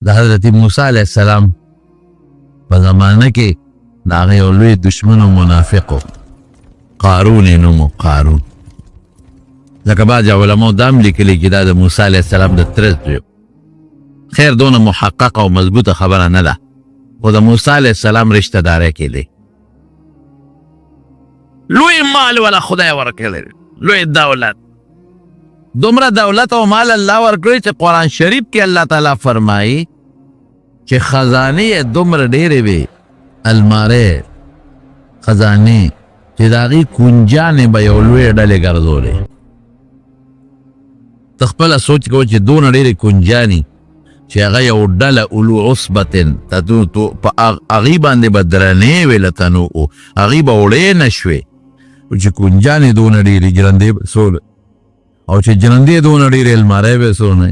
د حضرت موسی علیه السلام په زمانه کې د هغه یو لوی دشمن او منافق قارون یې نوم و. قارون ځکه بعض علماو دا هم لیکلي چې دا د موسی علیه السلام د تره زوی و. خیر دونه محققه او مضبوطه خبره نه ده، خو د موسی علیه السلام رشته داری کېدی. لوی مال ولا خدای ورکړی، لوی دولت، دومره دولت او مال الله ورکړی چې قرآن شریف کې الله تعالی فرمایي چې خزانې یې دومره ډېرې وې، المارۍ خزانې چې د هغې کنجانې به یو لویې ډلې ګرځولې. ته خپله سوچ کوه چې دونه ډېرې کنجانې چې هغه یو ډله اولو عصبتن په هغې باندې به درنې وې له تنوع، هغې به وړې نه شوې. چې کنجانې دونه ډېرې جرندې به څونه، او چې جرندې دونه ډېرې المارۍ به څونه،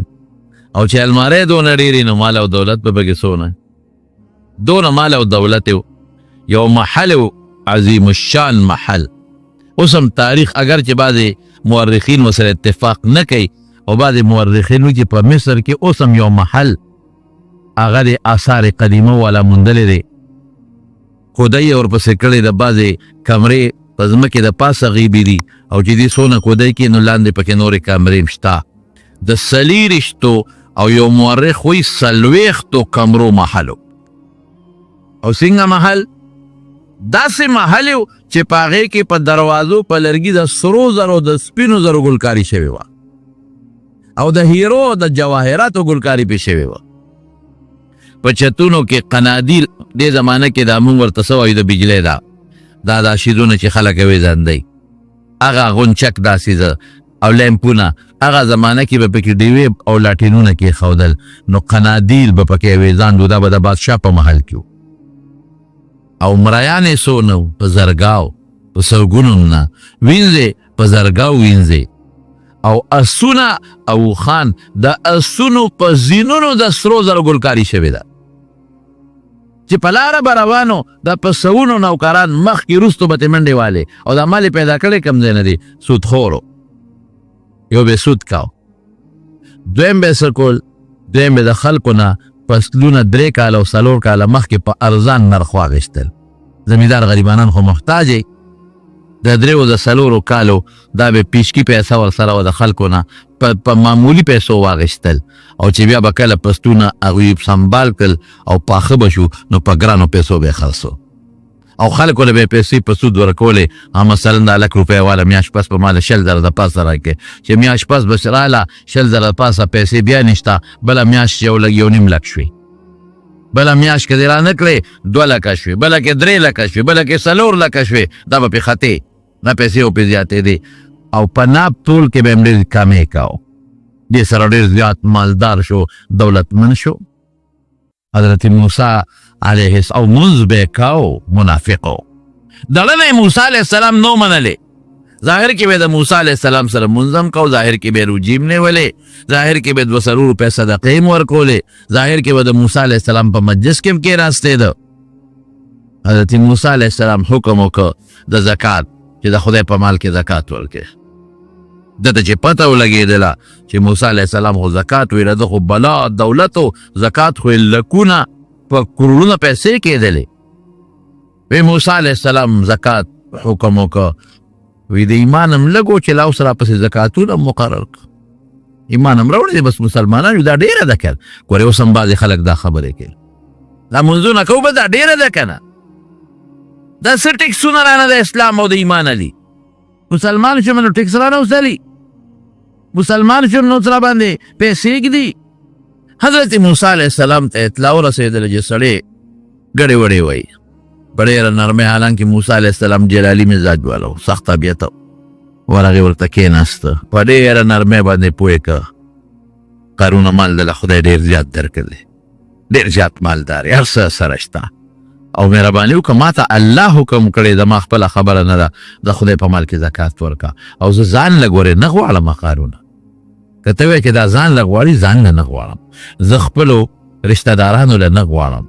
او چې المارۍ دونه ډېرې نو مال او دولت به پکې څونه. دونه مال او دولت یو محل عظیم الشان محل. اوس هم تاریخ اگر چې بعضې مورخین ورسره اتفاق نه کوي او بعضې مورخین وایي چې په مصر کې اوس هم یو محل هغه د آثار قدیمه والا موندلی دی، خدای یې ورپسې کړی د بعضې کمرې په ځمکې د پاسه غیبي دي، او چې دې څونه کودی کې نو لاندې پکې نورې کمرې هم شته. د څلېرویشتو او یو مورخ وایي 40 کمرو محل او څنګه محل؟ داسې محل و چې په هغې کې په دروازو په لرګي د سرو زرو د سپینو زرو ګلکاري شوې وه، او د هیرو او د جواهراتو ګلکاري پې شوې وه. په چتونو کې قنادیل، دې زمانه کې دا مونږ ورته څه وایو د بجلۍ دا شیزونه چې خلک یې ویزندی، هغه غونچک داسې ده او لیمپونه، هغه زمانه کې به پکې ډیوې او لاټینونه کېښودل، نو قنادیل به پکې ویزاندو، دا به د بادشاه په محل کې و. او مریانې څو نه و، په زرګاو په سوګونو نه وینځې، په زرګاو وینځې، او اسونه او خان د اسونو په زینونو د سرو زرو ګلکاري شوې ده، چې په لاره به روانو د په سوونو نوکران مخکې وروستو به ترې منډې والې، او دا مال یې پیدا کړی کوم ځای نه دی، سودخورو. یو به سود کاو، دویم به څه کول، دویم به د خلکو نه فصلونه 3 کاله او 4 کاله مخکې په ارزان نرخ واخیستل. زمیندار غریبانان خو محتاج یې، د 3 او د 4 کالو دا به پیشکي پیسه ورسره وه د خلکو نه په معمولي پیسو واخیستل، او چې بیا به کله پستونه هغوی سنبال کړل او پاخه به شو نو په ګرانو پیسو به یې خرڅو، او خلکو له به یې پیسې په سود ورکولې. مثلا د 1,00,000 روپۍ والا میاشت پس به ماله 100,000 د پاسه راکړې، چې میاشت پس به راله 100,000 د پاسه پیسې بیا نشته، بله میاشت یو لږ 1,500,000 شوې، بله میاشت که دې را نه کړې 2,00,000 شوې، بله کې 3,00,000 شوې، بله کې 4,00,000 شوې، دا به پې خطې، دا پیسې او پې زیاتېدې، او په ناب طول کې به یې ډېر کمې کاو، دې سره ډېر زیات مالدار شو، دولتمند شو. حضرت موسی علیه او منځ به یې کاو، منافق و. دړنه یې موسی علیه السلام نو منلې، ظاهر کې به د موسی علیه السلام سره منځ هم کو، ظاهر کې به یې روجې هم نیولې، ظاهر کې به 200 روپۍ صدقې هم ورکولې، ظاهر کې به د موسی علیه السلام په مجلس کې هم کېناستېده. حضرت موسی علیه السلام حکم وکړ د زکات، چې د خدای په مال کې زکات ورکړي. دته چې پته ولګېدله چې موسی علیه السلام خو زکات ویله، ده خو بلا دولت و، زکات خو یې لکونه په کروڑونه پیسې کېدلې. وی موسی علیه السلام زکات حکم وکړه، وی د ایمان هم لږ و چې لا اوس راپسې زکاتونه مقرر کړه، ایمان هم راوړی دی، بس مسلمانان یو دا ډېره ده که ګورې اوس هم بعضې خلک دا خبرې کوي، دا منځونه کوو به دا ډېره ده که نه، دا څه ټکسونه رانه د اسلام او د ایمان دي. مسلمان شو نو ټکس رانه وسلي، مسلمان شو نو سره باندې پیسې ږدي. حضرت موسی علیه السلام ته اطلاع ورسېدله چې سړی ګډې وډې وایي په ډېره نرمۍ، حالانکې موسی علیه السلام جلالي مزاج والا و، سخت طبیعت و. ورغې ورته کېناسته، په ډېره نرمۍ باندې پوه کړه قارونه مال دله خدای ډېر زیات درکړلی، ډېر زیات مالدار یې، هر څه سره شته، او مهرباني وکړه ما ته الله حکم کړی ده، ما خپله خبره نه ده، د خدای په مال کې زکات ورکړه، او زه ځان له ګورې نه غواړم قارونه، که ته وایې چې دا ځان له غواړي، ځان له نه غواړم، زه خپلو رشته دارانو له نه غواړم،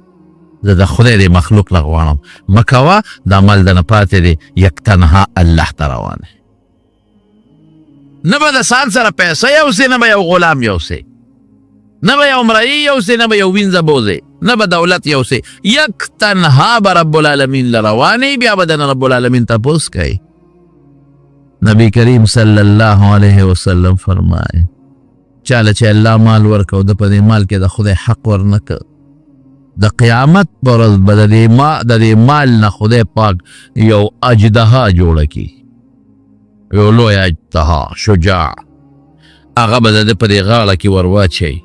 زه د خدای د مخلوق له غواړم. مه کوه، دا مال دنه پاتې دی، یک تنها الله ته روان دی، نه به د ځان سره پیسه یوسې، نه به یو غلام یوسې، نه به یو مرئی یوسې نه به یو وینځه بوځې نه به دولت یوسې یک تنها به رب العالمین لروانې بیا به دنه رب العالمین تپوس کوي نبی کریم صلی الله علیه وسلم فرمایي چاله چې الله مال ورکو د په دې مال کې د خدای حق ورنکه د قیامت پر ورځ به د دې مال نه خدای پاک یو اجدها جوړه کړي یو لوی اجدها شجاع هغه به د ده په دې غاړه کې ور واچوي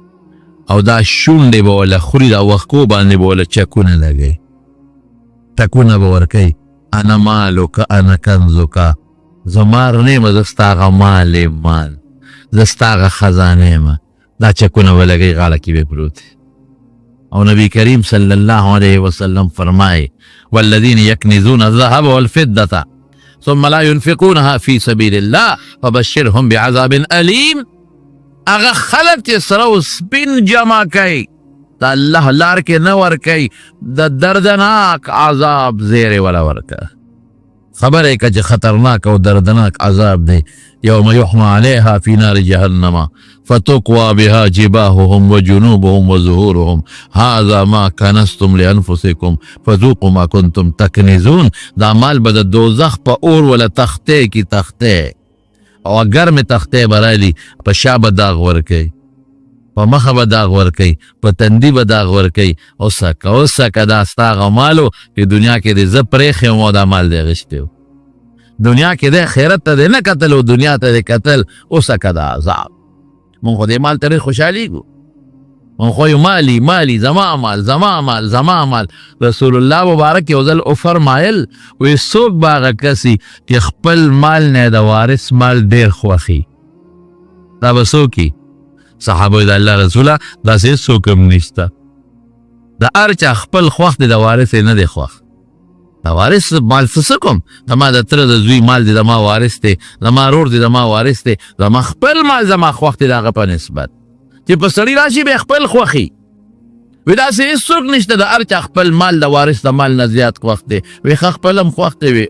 او دا شونډې به ورله خوري دا وښکو باندې به ورله چکونه لګوي ټکونه به ورکوي انا مالک انا کنزک زما رڼې یم زه ستا هغه مال یم مال زه ستا هغه خزانه یم دا چکونه به لګوي غاړه کې به پروت او نبی کریم صلی الله علیه وسلم فرمایي والذین یکنزون الذهب والفضة ثم لا ينفقونها في سبيل الله فبشرهم بعذاب أليم اغا خلق چې سره و سپین جمع کوي د الله لار کې نه ورکوي د دردناک عذاب زیری ولا ورکه خبر یې که چې خطرناک او دردناک عذاب دی یوم یحمى علیها فی نار جهنم فتقوى بها جباههم وجنوبهم وظهورهم هذا ما کنزتم لانفسکم فذوقوا ما کنتم تکنزون دا مال به د دوزخ په اور ولا تختې کې تختې او ګرمې تختې به رالي په شا به داغ ورکوي په مخه به داغ ورکوي په تندي به داغ ورکوي اوسکه دا ستا هغه مالو چې دنیا کې دی زه پرېښی یم او دا مال دی اخیستی و دنیا کې دی خیرت ته دی نه کتل او دنیا ته دی کتل اوسکه دا عذاب مونږ خو دې مال ته ډېر خوشحالېږو مونږ خو یو مالي زما مال رسول الله مبارک یو ځل وفرمایل وایي څوک به هغه کسي چې خپل مال نه د وارث مال ډېر خوښي دا به څوک صحابه د الله رسوله داسې څوک هم نشته د هر چا خپل خوښ دی د وارث یې نه دی خوښ د وارث مال څه کوم زما د تره د زوی مال دی زما وارث دی زما رور دی زما وارث دی زما خپل مال زما خوښ دی د هغه په نسبت چې په سړي راشي به خپل خوښي وی داسې هېڅوک نشته د هر چا خپل مال د وارث د مال نه زیات خوښ دی وی ښه خپل هم خوښ دی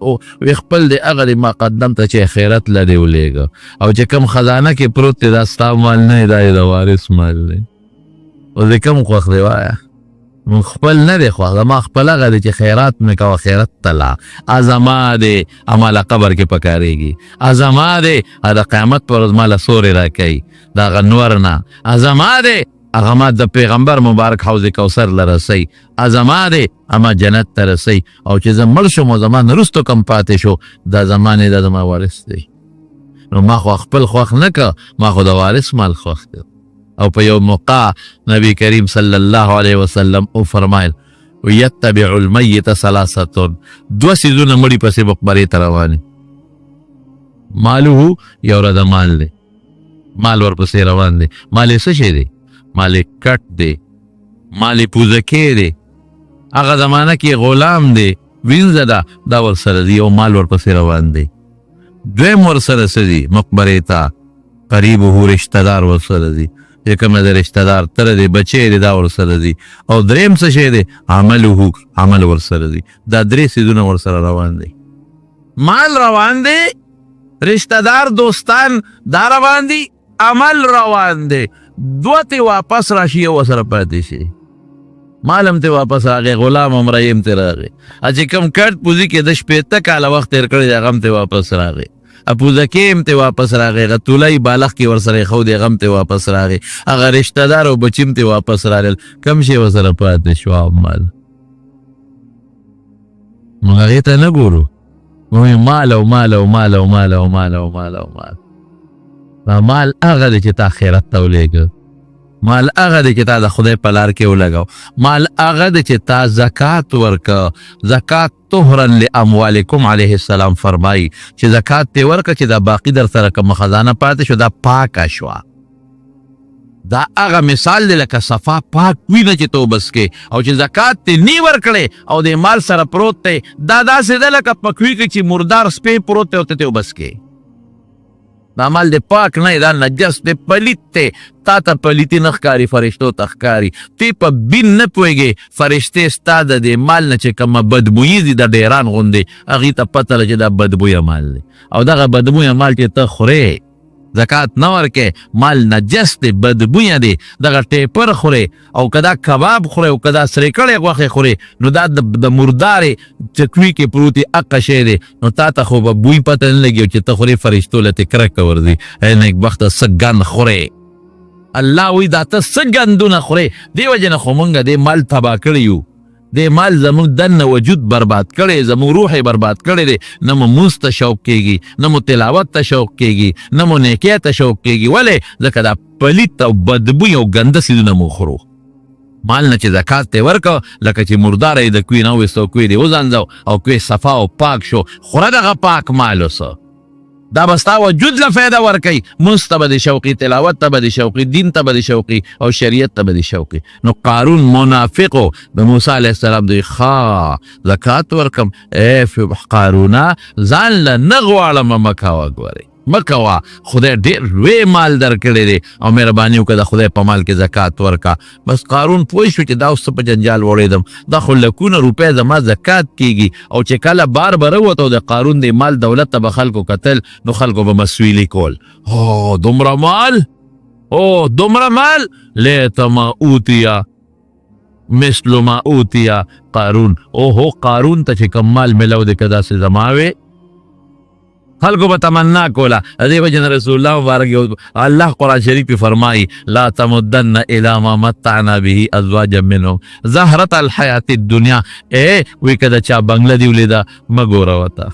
وی خپل دی هغه دی ما قدم ته چې خیرت لري ولېږه او چې کوم خزانه کې پروت دی دا ستا مال نه دی دا د وارث مال دی اوس د کوم خوښ دی وایه مونږ خپل نه دی خوښ زما خپل هغه دی چې خیرات مې کوه خیرت تلا زما دی اماله قبر کې پکارېږي زما دی د قیامت پر ورځ ماله سورې راکوي د هغه نور نه زما دی هغه ما د پیغمبر مبارک حوض کوثر لرسي زما دی اما جنت ته رسي او چې زه مړ شم او زما نه وروسته کم پاتې شو دا زما نه دا زما وارث دی نو ما خو خپل خوښ نه که ما خو د وارث مال خوښ دی او په یو موقع نبی کریم صلی الله علیه وسلم وفرمایل ویتبع المیت ثلاثه دوه څیزونه مړي پسې مقبرې ته روانې مالو یو رده مال دی مال ورپسې روان دی مال یې څه شی دی مال کټ دی مال پوزکې دی هغه زمانه کې غلام دی وینځه ده دا ورسره دی او مال ورپسې روان دی دویم ورسره څه دی مقبرې ته قریبه رشته دار ورسره دی چې کومه د رشته دار تره دی بچی دی دا ورسره دی او دریم څه شی دی عمل ورسره دی دا درې څیزونه ورسره روان دی مال روان دی رشته دار دوستان دا روان دی عمل روان دی دوه ته واپس راشي او سره پاتې شي مال هم ته واپس راغی غلام هم رایم ته راغی چې کوم کټ پوزي کې د شپېته کاله وخت تېر کړی هغه هم ته واپس راغی پوزکې هم ته واپس راغی هغه تولی بالغ کې ورسره ایښودی هغه هم ته واپس راغی هغه رشته دار او بچي هم ته واپس راغلل کوم شی ورسره پاتې شو مال موږ هغې ته نه ګورو مال او مال او مال او مال او مال او مال او مال مال هغه دی چې تا خیرت ته ولېږه مال هغه دی چې تا د خدای په لار کې ولګو مال هغه دی چې تا زکات ورکه زکات طهرا لاموالکم علیه السلام فرمایي چې زکات ته ورکه چې دا باقي در سره کومه خزانه پاتې شو دا پاکه شوه دا هغه مثال دی لکه صفا پاک وینه چې تو بس کې او چې زکات ته نی ورکړې او د مال سره پروت دی دا داسې ده لکه پکوي کې چې مردار سپی پروت دی او ته بس کې دا مال دی پاک نه دا نجس دی پلیت دی تا ته پلیتی نه ښکاري فرشتو ته ښکاري تی په بین نه پوهېږې فرشتې ستا د دې مال نه چې کومه بدبویي دي د ډیران غوندې هغې ته پته ده چې دا بدبویه مال دی او دغه بدبویه مال چې ته خورې زکات نه ورکې مال نجس دی بدبویه دی دغه ټیپر خورې او که دا کباب خورې او که دا سرې کړې غوښې خورې نو دا د مردارې چکوي کې پروت هغه شی دی نو تا ته خو به بوی پته نه لګي چې ته خورې فرشتو له تې کرکه ورځي ای نیکبخته څه ګند خورې الله وی دا ته څه ګندونه خورې دې وجې نه خو مونږ دې مال تباه کړی یو دې مال زموږ دننه وجود برباد کړی زموږ روح یې برباد کړی دی نه مو مونځ ته شوق کېږي نه مو تلاوت ته شوق کېږي نه مو نیکۍ ته شوق کېږي ولې ځکه دا پلیت او بدبوی او ګنده څیزونه مو خورو مال نه چې زکات ته ورکړه لکه چې مرداره یې د کوی نه وویست او کوی دې وځانځو او کوی صفا او پاک شو خوره دغه پاک مال اوسه دا به ستا وجود له فایده ورکوي مونځ ته به دې شوقي تلاوت ته به دې شوقي دین ته به دې شوقي او شریعت ته به دې شوقي نو قارون منافق و د موسی علیه السلام دوی ښه زکات ورکم ای قارونه ځان له نه غواړم مه کوه ګورئ مه کوه خدای ډېر لوی مال درکړی دی او مهرباني وکړه د خدای په مال کې زکات ورکړه بس قارون پوه شو چې دا اوس څه په جنجال وړېدم دا خو لکونه روپۍ زما زکات کېږي او چې کله بار به راووت او د قارون د مال دولت ته به خلکو کتل نو خلکو به مسویلي کول دومره مال دومره مال لیت ما اوتیا مثل ما اوتیا قارون قارون ته چې کم مال ملو دی که داسې زما وې خلقو به تمنا کولا دې وجه نه رسول الله مبارک الله قرآن شریف کې فرمایي لا تمدن الى ما متعنا به ازواجا منهم زهرة الحیات الدنیا وی که د چا بنگله دی ولیده مه ګوره ورته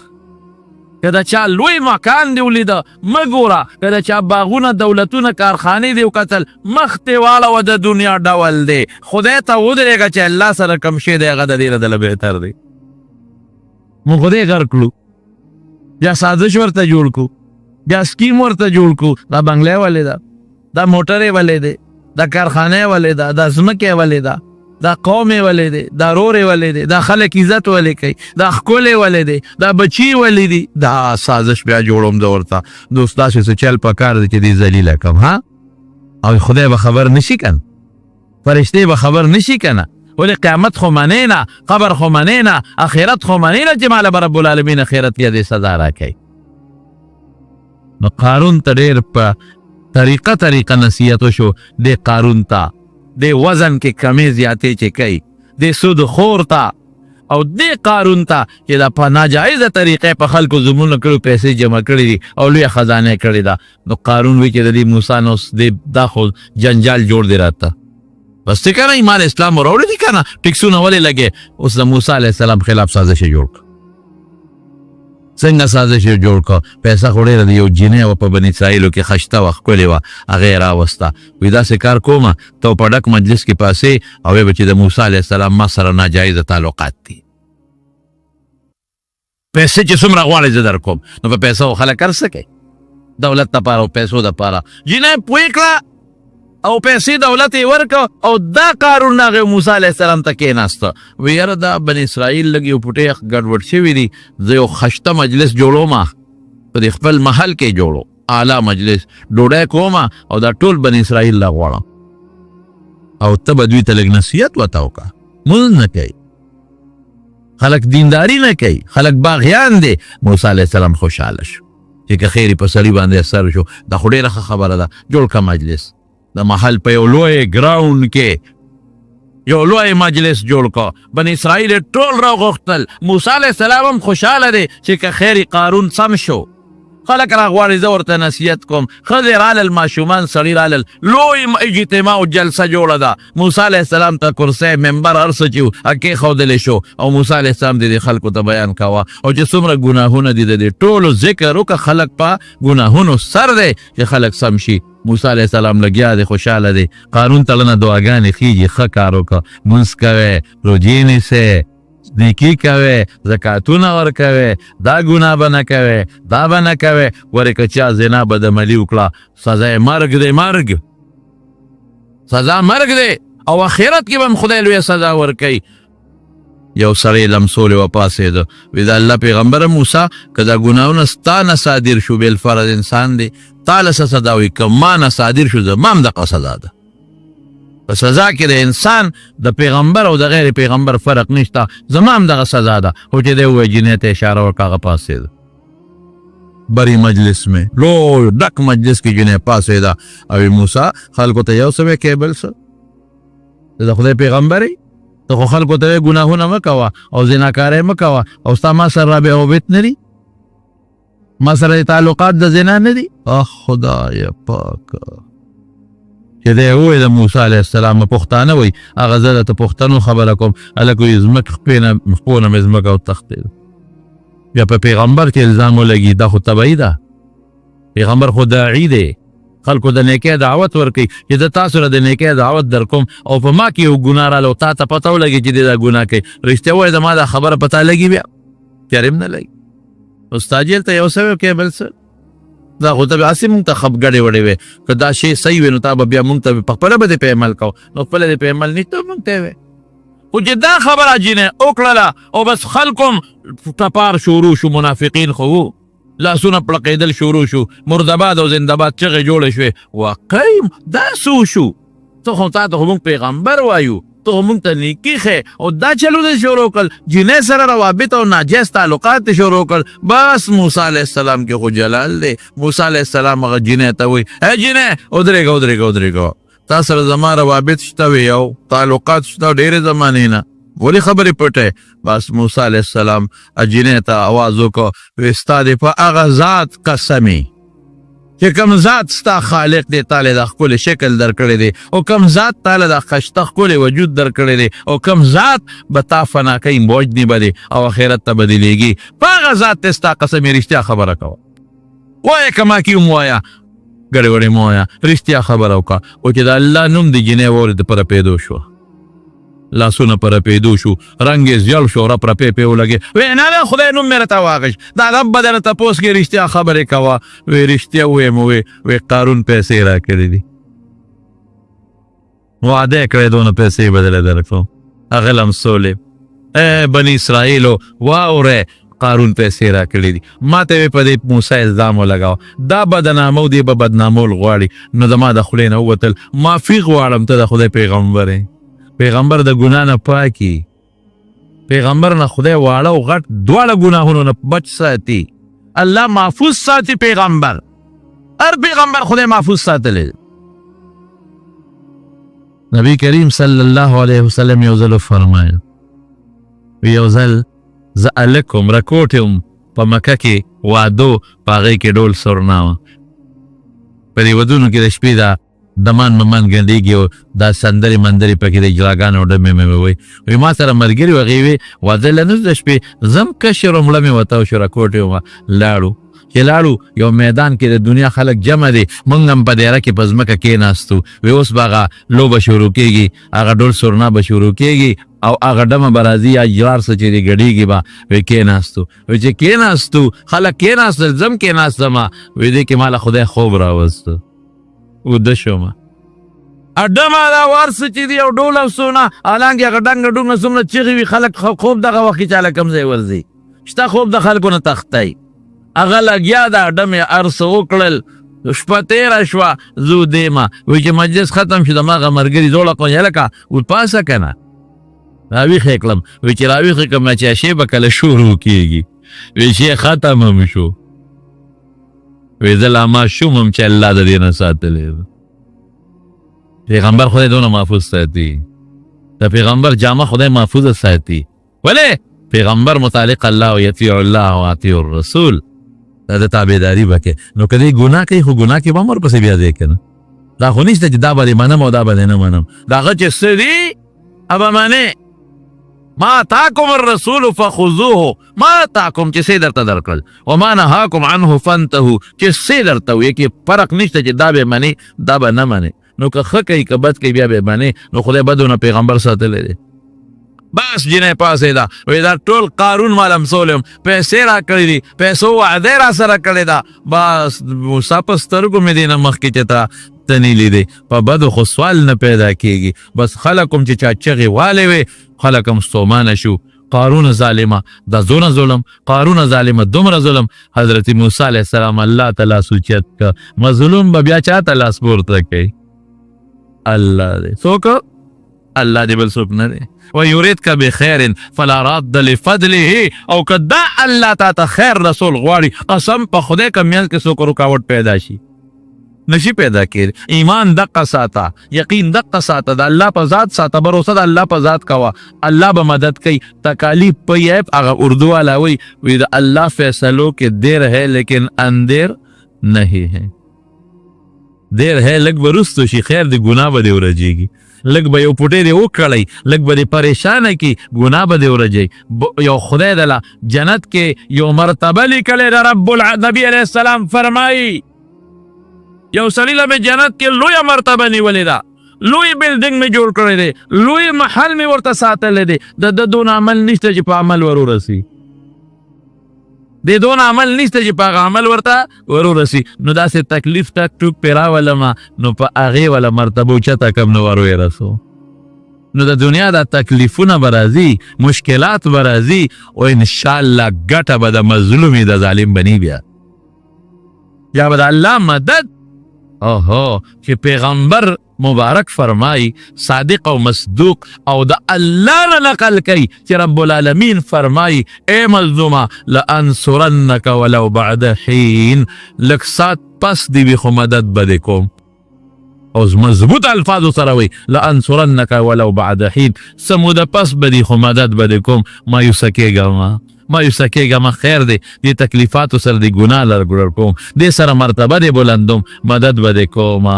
که د چا لوی مکان دی ولیده مه ګوره که د چا باغونه دولتونه کارخانې دی وکتل مخ تې واړوه د دنیا ډول دی خدای ته ودرېږه چې الله سره کم شی دی هغه د دې نه دله بهتر دی مونږ خدای غر کړو یا سازش ورته جوړ کو یا سکیم ورته جوړ کو دا بنگلې ولې ده دا موټرې ولې ده دا کارخانه ولې ده دا ځمکې ولې ده دا قوم ولې ده دا رورې ولې ده دا خلک عزت ولې کوي دا ښکلې ولې ده دا بچي ولې دي دا سازش بیا جوړوم د ورته دوست داسې څه چل پکار دی چې دې ذلیله کم ها او خدای به خبر نشي کن فرشتې به خبر نشي کنه ولی قیامت خو منې نه قبر خو منې نه اخرت خو منې نه چې ماله به رب العالمین اخرت کې دې سزا راکوي نو قارون ته ډېر په طریقه نصیحت وشو دې قارون ته دې وزن کې کمې زیاتې چې کوي دې سود خور ته او دې قارون ته چې دا په ناجایزه طریقې په خلکو ظلمونه کړي پیسې جمع کړي دي او لویه خزانه کړې ده نو قارون وی چې د دې موسی نه اوس دا خو جنجال جوړ دی راته بس ته کنه ایمان اسلام وروړي دي کنه ټیکسونه ولې لګې اوس د موسی علیه السلام خلاف سازش جوړ کړ څنګه سازش جوړ کړ پیسه خو ډېره د یو جینۍ وه په بني اسرائیلو کې ښایسته وه ښکلې وه هغه یې راوسته وایي داسې کار کومه ته په ډک مجلس کې پاسې او ویې به چې د موسی علیه السلام ما سره ناجایزه تعلقات دي پیسې چې څومره غواړې زه در کوم نو په پیسو خلک هر څه کوي دولت دپاره او پیسو دپاره جینۍ پوه کړه او پیسې دولت یې ورکړه او دا قارون هغې موسی علیه السلام ته کېناسته وی یاره دا بني اسرائیل لږ یو پوټې ګډوډ شوي دي زه یو خشته مجلس جوړومه په دې خپل محل کې جوړو اعلی مجلس ډوډۍ کومه او دا ټول بني اسرائیل لا غواړم او ته به دوی ته لږ نصیحت ورته وکړه مونځ نه کوي خلک دینداري نه کوي خلک باغیان دي موسی علیه السلام خوشحاله شو چې که خیر په سړي باندې اثر شو دا خو ډېره ښه خبره ده جوړ کړه مجلس د محل په یو لوی ګراوند کې یو لوی مجلس جوړ کړه بني اسرائیل ټول راغوښتل موسی علیه السلام هم خوشحاله دی چې که خیر قارون سم شو خلک راغواړي زه ورته نصیحت کوم ښځې رالل ماشومان سړي رالل لوی اجتماع او جلسه جوړه ده موسی علیه السلام ته کرسی ممبر هر څه چې و کېښودلی شو او موسی علیه السلام د دې خلکو ته بیان کوه او چې څومره ګناهونه دي د دې ټولو ذکر وکړه خلک په ګناهونو سر دی چې خلک سم شي موسی علیه السلام لګیا دی خوشحاله دی قارون ته لنه دعاګانې خیږي ښه کار وکړه مونځ کوی روجې نیسئ نیکی کوي زکاتونه ورکوي دا ګناه به نه کوي دا به نه کوي ورې که چا زنا بدعملي وکړه سزا یې مرګ دی مرګ سزا مرګ دی او آخرت کې به هم خدای لویه سزا ورکوي یو سړی لمسولې وپاڅېده وی د الله پیغمبره موسی که دا ګناهونه ستا نه صادر شو بالفرض انسان دی تا له څه سزا وي که ما نه صادر شو زما هم دغه سزا ده په سزا کې د انسان د پیغمبر او د غیر پیغمبر فرق نشته زما هم دغه سزا ده خو چې دی ووایي جینۍ ته اشاره وکړه هغه پاڅېده بری مجلس میں لو ڈک مجلس کی جنہیں پاسے دا او موسیٰ خلقو تا یو سوے کیبل سا دا خدای پیغمبری تو خو خلقو تا گناہونا مکوا او زناکارے مکوا او ستا ما سر رابع او بیت نری ما سر تعلقات دا زنا ندی خدای پاکا چې دی ووی د موسی علیه السلام پښتانه وی هغه زه درته پښتنو خبره کوم هلک وایي زموږ خپونه مې ځمکه وتښتېده بیا په پیغمبر کې الزام ولګي دا خو تبعي ده پیغمبر خو داعي دی خلکو د نیکۍ دعوت ورکوي چې زه تاسو له د نیکۍ دعوت در کوم او په ما کې یو ګناه راغله او تا ته پته ولګي چې دی دا ګناه کوي رښتیا ووایه زما دا خبره پته لګي بیا تیارې هم نه لګي استاد جیل ته یو سوی کې بل څه دا خو ته به هسې مونږ ته خپګړې وړې وې که دا شی صحیح وي نو تا به بیا مونږ ته په خپله به دې په عمل کوو نو خپله دې په عمل نه ته مونږ ته وې خو چې دا خبره جینۍ وکړله او بس خلکو هم ټپار شروع شو منافقین خو وو لاسونه پړقېدل شروع شو مردباد او زندهباد چغې جوړې شوې واقعي دا څه شو ته خو تا ته خو مونږ پیغمبر وایو ته خو مونږ ته نیکي ښې او دا چلو دې شروع کړل جینۍ سره روابط او ناجیز تعلقات دې شروع کړل بس موسی علیه السلام کې خو جلال دی موسی علیه السلام هغه جینۍ ته وایي ای جینۍ ودرېږه تا سره زما روابط شته وي او تعلقات شته ډېرې زمانې نه ولې خبرې پټې بس موسی علیه السلام جینۍ ته آواز وکړو وایي ستا دې په هغه ذات قسمې چې کم ذات ستا خالق دی تاله دا ښکلی شکل در کړی دی او کم ذات تاله دا ښایسته ښکلی وجود در کړی دی او کم ذات به تا فنا کوي موجني به دی او آخرت ته بدلېږي په هغه ذات دی ستا قسم یې رښتیا خبره کوه وایه که ما کې هم وایه ګړې وړې مه وایه رښتیا خبره وکړه او چې د الله نوم د جینۍ واورېد په رپېدو شوه لاسونه په رپېدو شو رنګ یې زیړ شو رپرپې پې ولګې وی نه نه خدای نوم مې راته واغېږ دا رب به درنه تپوس کې رښتیا خبرې کوه وی رښتیا ویم وی قارون پیسې راکړې دي وعده یې کړی دونه پیسې یې بدله درکړو هغه لمسولې بني اسرائیلو واورئ قارون پیسې راکړې دي ما ته یې په دې موسی الزام ولګاوه دا بدنامه او دې به بدنامول غواړي نو زما د خولې نه ووتل معافي غواړم ته د خدای پیغمبر پیغمبر د ګناه نه پاکي پیغمبر نه خدای واړه او غټ دواړه ګناهونو نه بچ ساتي الله محفوظ ساتي پیغمبر هر پیغمبر خدای محفوظ ساتلی نبی کریم صلی الله علیه وسلم یو ځل فرمایل یو ځل زه هلک وم رکوټ یم په مکه کې واده په هغې کې ډول سرنا وه په دې ودونو کې د شپې دا دمان ممان ګنډېږي او دا سندرې مندرې پکې د اجلاګانو ډمې مې وی ما سره ملګري وه هغې وی واده لنوس د شپې زم کشر و مړه مې وتاو شو راکوټ یم لاړو چې لاړو یو میدان کې د دنیا خلک جمع دي موږ هم په دیره کې په ځمکه کېناستو وی اوس به هغه لوبه شروع کېږي هغه ډول سرنا به شروع کېږي او هغه ډمه به راځي یا جرار څه چې دی ګډېږي به وی کېناستو وی چې کېناستو خلک کېناستل زم کېناستمه وی دې کې ماله خدای خوب راوستو وده شومه اډمه دا ورسه چې دی او ډول او سونه حالانکې هغه ډنګه ډونګه څومره چغې وي خلک خوب دغه وخت کې چاله کوم ځای ورځي شته خوب د خلکو نه تختی هغه لګیا د اډمې هر څه وکړل شپه تېره شوه زه ودېمه وایي چې مجلس ختم شو زما هغه ملګري زوړه کړم هلکه ورپاسه که نه راویښې کړم وایي چې راویښې کړم نه چې شی به کله شروع کېږي وایي شی ختم هم شو وی زه لا ماشوم هم چې الله د دې نه ساتلی پیغمبر خدای دونه محفوظ ساتي د پیغمبر جامه خدای محفوظه ساتي ولې پیغمبر متعلق الله او یطیع الله او اطیع الرسول دا د تابعداري به کې نو که دی ګناه کوي خو ګناه کې به هم ورپسې بیا دی که نه دا خو نشته چې دا به دې منم او دا به دې نه منم د هغه چې څه دي هغه منې ما اتاکم الرسول فخذوه ما اتاکم چې څه درته درکړل وما نهاکم عنه فانتهوا چې څه درته وایي کې فرق نشته چې دا به منې دا به نه منې نو که ښه کوي که بد کوي بیا به منې نو خدای بدونه پیغمبر ساتلی دی بس جنۍ پاسې ده وایي دا ټول قارون ما لمسول یم پیسې را کړي دي پیسو وعده را سره کړې ده بس موسی په سترګو مې دې نه مخکې چې ته نه لیدې په بدو خو سوال نه پیدا کېږي بس خلک هم چې چا چغې والې وې خلک هم ستومانه شو قارون ظالمه دا زونه ظلم قارون ظالمه دومره ظلم حضرت موسی علیه السلام الله ته لاس اوچت که مظلوم به بیا چا ته لاس پورته کوي الله دی څوک الله دې بل څوک نه دی ويريدك بخير فلا راد لفضله او کدا الله تا خیر رسول غواړي قسم په خدای کمیان کې څوک رکاوټ پیدا شي نشي پیدا کېږي ایمان دقه ساته یقین دقه ساته د الله په ذات ساته باور د الله په ذات کوه الله به مدد کوي تکالیف په یې هغه اردو والا وی د الله فیصلوں کې دیر ہے لیکن اندیر نہیں ہے دیر ہے لږ به رستو شي خیر د ګناه به دې ورجېږي لږ به یو پوټی دې وکړی لږ به دې پریشانه کي ګناه به دې ورجوي یو خدای دله جنت کې یو مرتبه لیکلی د رب نبی علیه السلام فرمایي یو سړي له مې جنت کې لویه مرتبه نیولې ده لوی بلډینګ مې جوړ کړی دی لوی محل مې ورته ساتلی دی د دون عمل نشته چې په عمل ور ورسي د دون عمل نشته چې په هغه عمل ورته ور ورسي نو داسې تکلیف ټک ټوک پې راولمه نو په هغې وله مرتبه اوچته کم نه ور ورسو نو د دنیا دا تکلیفونه به راځي مشکلات به راځي او انشاءالله ګټه به د مظلومې د ظالم بني بیا یا به د الله مدد چې پیغمبر مبارک فرمائی صادق او مصدوق او د الله نه نقل کوي چې رب العالمین فرمائی اے مظلومه لانصرنک ولو بعد حین لږ سات پس دی وي خو مدد به دې کوم او مضبوط الفاظو سره وي لانصرنک ولو بعد حین څه موده پس به دی خو مدد به دې کوم مایوسه کېږه خیر دی دې تکلیفاتو سره د ګناه لرګړر کوم دې سره مرتبه دې بلندوم مدد به دې کوم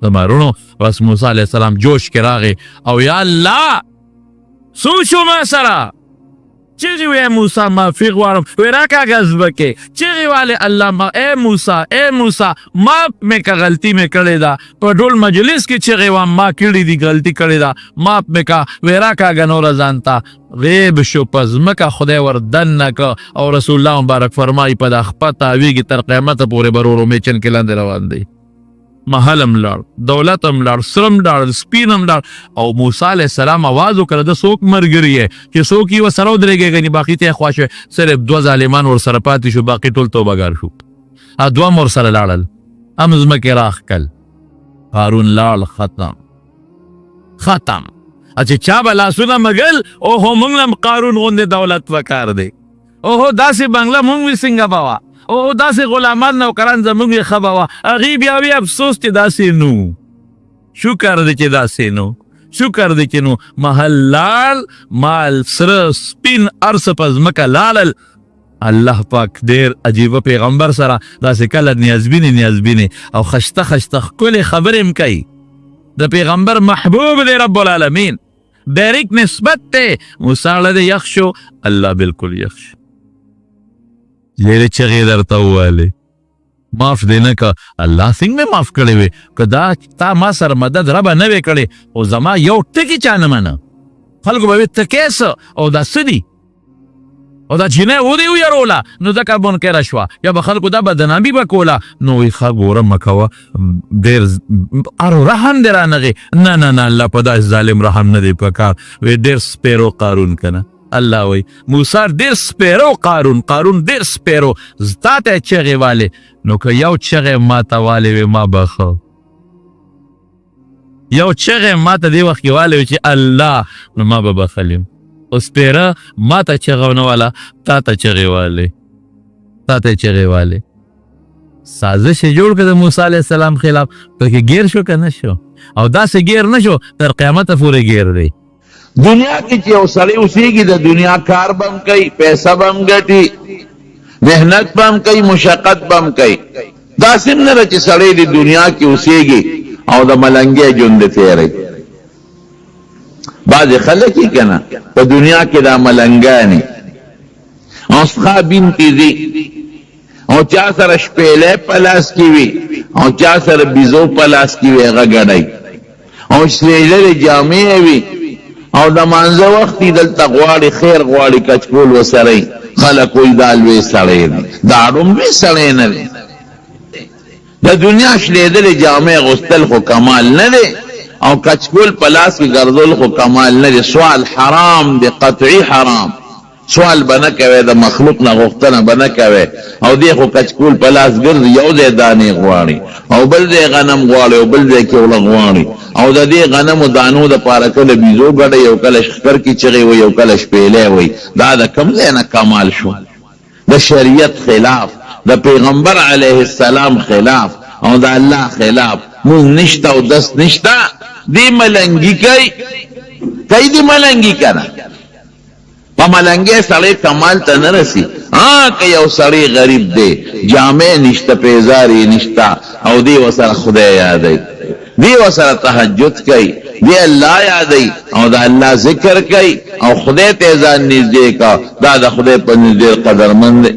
د مارونو بس موسی علیه السلام جوش کې راغی او یا الله سوچو ما سره چیغې وی موسی معافي غواړم وی راکاږه زبکې چیغې والې الله ما اے موسی ما مې که غلطي مې کړې ده په ډول مجلس کې چیغې وم ما کړې دي غلطي کړې ده ماف مې که وی راکاږه نوره ځان ته غیب شو په ځمکه خدای ور دننه کړه او رسول الله مبارک فرمایي په دا خپه تاویږي تر قیامته پورې به ورو میچن کې لاندې روان دی محلم لاړ دولتم لاړ سرم لاړ سپینم لاړ او موسی علیه السلام آواز وکړه د څوک ملګری یې چې څوک یې ورسره ودرېږي ګنې باقي ته یې خوا شوی صرف دوه ظالمان ورسره پاتې شو باقي ټول توبهګار شو دوه هم ورسره لاړل هم ځمکې راښکل هارون لاړ ختم چې چا به لاسونه مګل اوهو موږ هم قارون غوندې دولت پکار دی اوهو داسې بنګله موږ وي څنګه به وه او داسې غلامان نوکران زموږ یې ښه به وه هغې بیا وي افسوس چې داسې نو شکر دی چې داسې نو شکر دی چې نو محل لاړ مال سره سپین هر څه په ځمکه لاړل الله پاک ډېر عجیبه پیغمبر سره داسې کله نیازبینې او خشته ښکلې خبرې هم کوي د پیغمبر محبوب دی رب العالمین ډایرکټ نسبت دی موسی اړه دی یخ شو الله بالکل یخ شو لیرې چغې درته وویلې معاف دی نه که الله څنګه مې معاف کړی وې که دا تا ما سره مدد ربه نه وې کړې او زما یو ټکي چا نه منه خلکو به وې ته کیسه او دا څه دي او دا چینی ودې ویروله نو ځکه منکره شوه یا به خلکو دا بدنامي به کوله نو وی ښه ګوره مه کوه ډېر ارو رحم دې رانغې نه الله په داسې ظالم رحم نه دی په کار وی ډېر سپیرو قارون که نه الله وی موسی ډېر سپیرو قارون ډېر سپیرو تا ته چغې والې نو که یو چغې ما ته والې وې ما به ښه یو چغې ما ته دې وخت کې والې وې چې الله نو ما به بخل یم او سپیره ما ته چغه ونه واله تا ته چغې والې سازش یې جوړ کړه د موسی علیه السلام خلاف پکې ګیر شو که نه شو او داسې ګیر نه شو تر قیامته پورې ګیر دی دنیا کې چې یو سړی اوسېږي د دنیا کار به هم کوي پیسه به هم ګټي محنت به هم کوي مشقت به هم کوي داسې هم نه ده چې سړی د دنیا کې اوسېږي او د ملنګۍ ژوند دې تېروي بعضې خلک یې که نه په دنیا کې دا ملنګانې او څخه بین تیزي او چا سره شپېلی په لاس کې وي او چا سره بیزو په لاس کې وي هغه ګډی او سریللې جامې وي او د مانځه وخت دلته غواړي خیر غواړي کچکول وسره خلک وایي دا لوی سړی دی دا ړومبی سړی نه دی د دنیا شلېدلې جامې اغوستل خو کمال نه دی او کچکول په لاس کې ګرځول خو کمال نه دی سوال حرام دی قطعي حرام سوال بنه کوي د مخلوق نه غوښتنه بنه کوي او دی خو کچکول په لاس ګرځي یو ځای دانې غواړي او بل ځای غنم غواړي او بل ځای کیوله غواړي او د دې غنمو دانو د پاره کله بیزو ګډه یو کله شکر کی چغي وي یو کله شپېلې وي دا د کم ځای نه کمال شو د شریعت خلاف د پیغمبر علیه السلام خلاف او د الله خلاف مونږ نشته او دست نشته دی ملنګي کوي دی ملنګي کنه په ملنګي سړی کمال ته نه رسی که یو سړی غریب دی جامع نشته پیزاری نشته او دی وسره خدای یادوي دی وسره تهجد کوي دی الله یادوي او د الله ذکر کوي او خدای ته ځان نږدې کا دا د خدای په نږدې قدرمند دی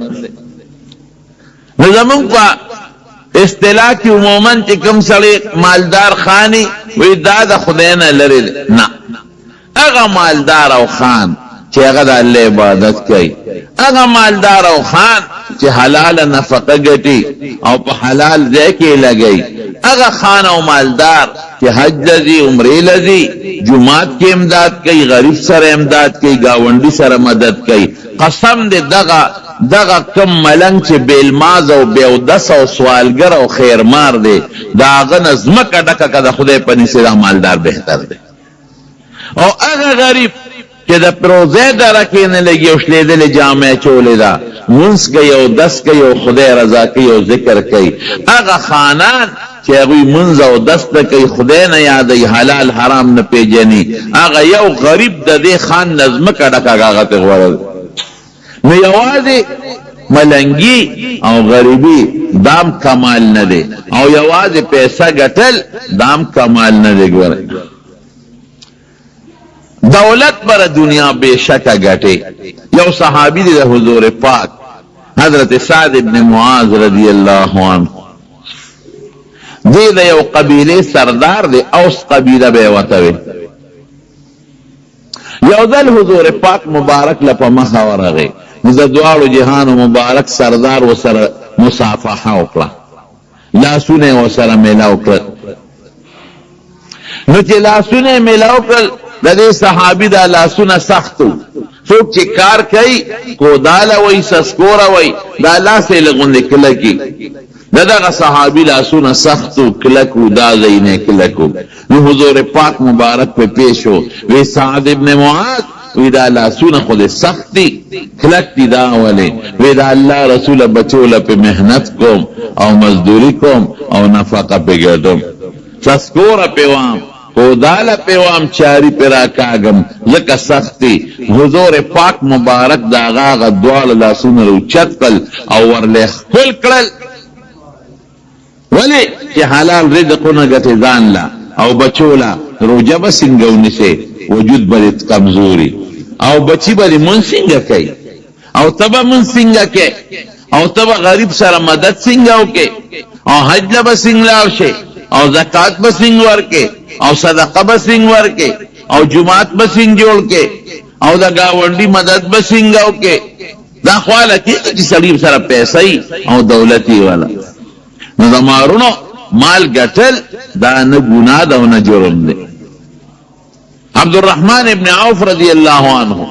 نو زمونږ په اصطلاح کی عموماً چې کوم سړی مالدار خانی وی دا د خدای نه لري نه هغه مالدار او خان چې هغه د الله عبادت کوي هغه مالدار او خان چې حلال نفقه ګټي او په حلال ځای کې لګي هغه خان او مالدار چې حج لذي عمره لذي جمعات کې امداد کوي غریب سره امداد کوي گاونډي سره مدد کوي قسم دې دغه کم ملنګ چې بیلماز او بیودس او سوالګر او خیرمار دی دا هغه نظمکه ډکه که د خدای په نسې دا مالدار بهتر دی او هغه غریب چې د پروزې دره کې نه لګي او شلېدلې جامع چولې ده مونځ کوي او دس کوي او خدای رضا کوي او ذکر کوي هغه خانان چې هغوی منځ او دس نه کوي خدای نه یادوي حلال حرام نه پیژني هغه یو غریب د دې خان نظمکه ډکه هغه ته غوره نو یوازې ملنګي او غریبي دام کمال نه دی او یوازې پیسه ګټل دام کمال نه دی ګوره دولت پر دنیا بے شکه ګټي یو صحابي دی د حضور پاک حضرت سعد ابن معاذ رضی الله عنه دی د یو قبیله سردار دی اوس قبیله به وته وي یو ځل حضور پاک مبارک لپاره مخه ورغی نو د دواړو جهانو مبارک سردار وسره مصافحه وکړه لاسونه وسره میلاو کړل نو چې لاسونه میلاو کړل د دې صحابي دا لاسونه سختو څوک چې کار کوي کوداله وای سسکوره وای دا لاسې لغونډې کلکي دغه صحابي لاسونه سختو کلکو دا زینه کلکو نو حضور پاک مبارک په پیشو وی سعد ابن معاذ وی دا لاسونه خود سخت دی کلک دی دا اولی وی دا اللہ رسول بچوله په محنت کوم او مزدوری کوم او نفقه په ګټم سسکوره پیوام کوداله پیوام چاری پیرا کاغم لکه سختی حضور پاک مبارک دا غاغ دوال لاسونه رو چتقل او ورله خپل کړل ولی چې حلال رزقونه ګټي ځان لا او بچولا روجه به څنګه ونیسي وجود به کمزوري او بچی به مون څنګه کوي او تبه مون څنګه کوي او تبه غریب سره مدد څنګه وکي او حج له به څنګه ورشي او زکات به څنګه ورکي او صدقه به څنګه ورکي او جمعات به څنګه جوړ کې او دا گاونډي مدد به څنګه وکي دا خواله کې چې سړي سره پیسې او دولتي والا نو زمارونو مال ګټل دا نه ګناه ده او نه جرم دی عبدالرحمن ابن عوف رضی اللہ عنہ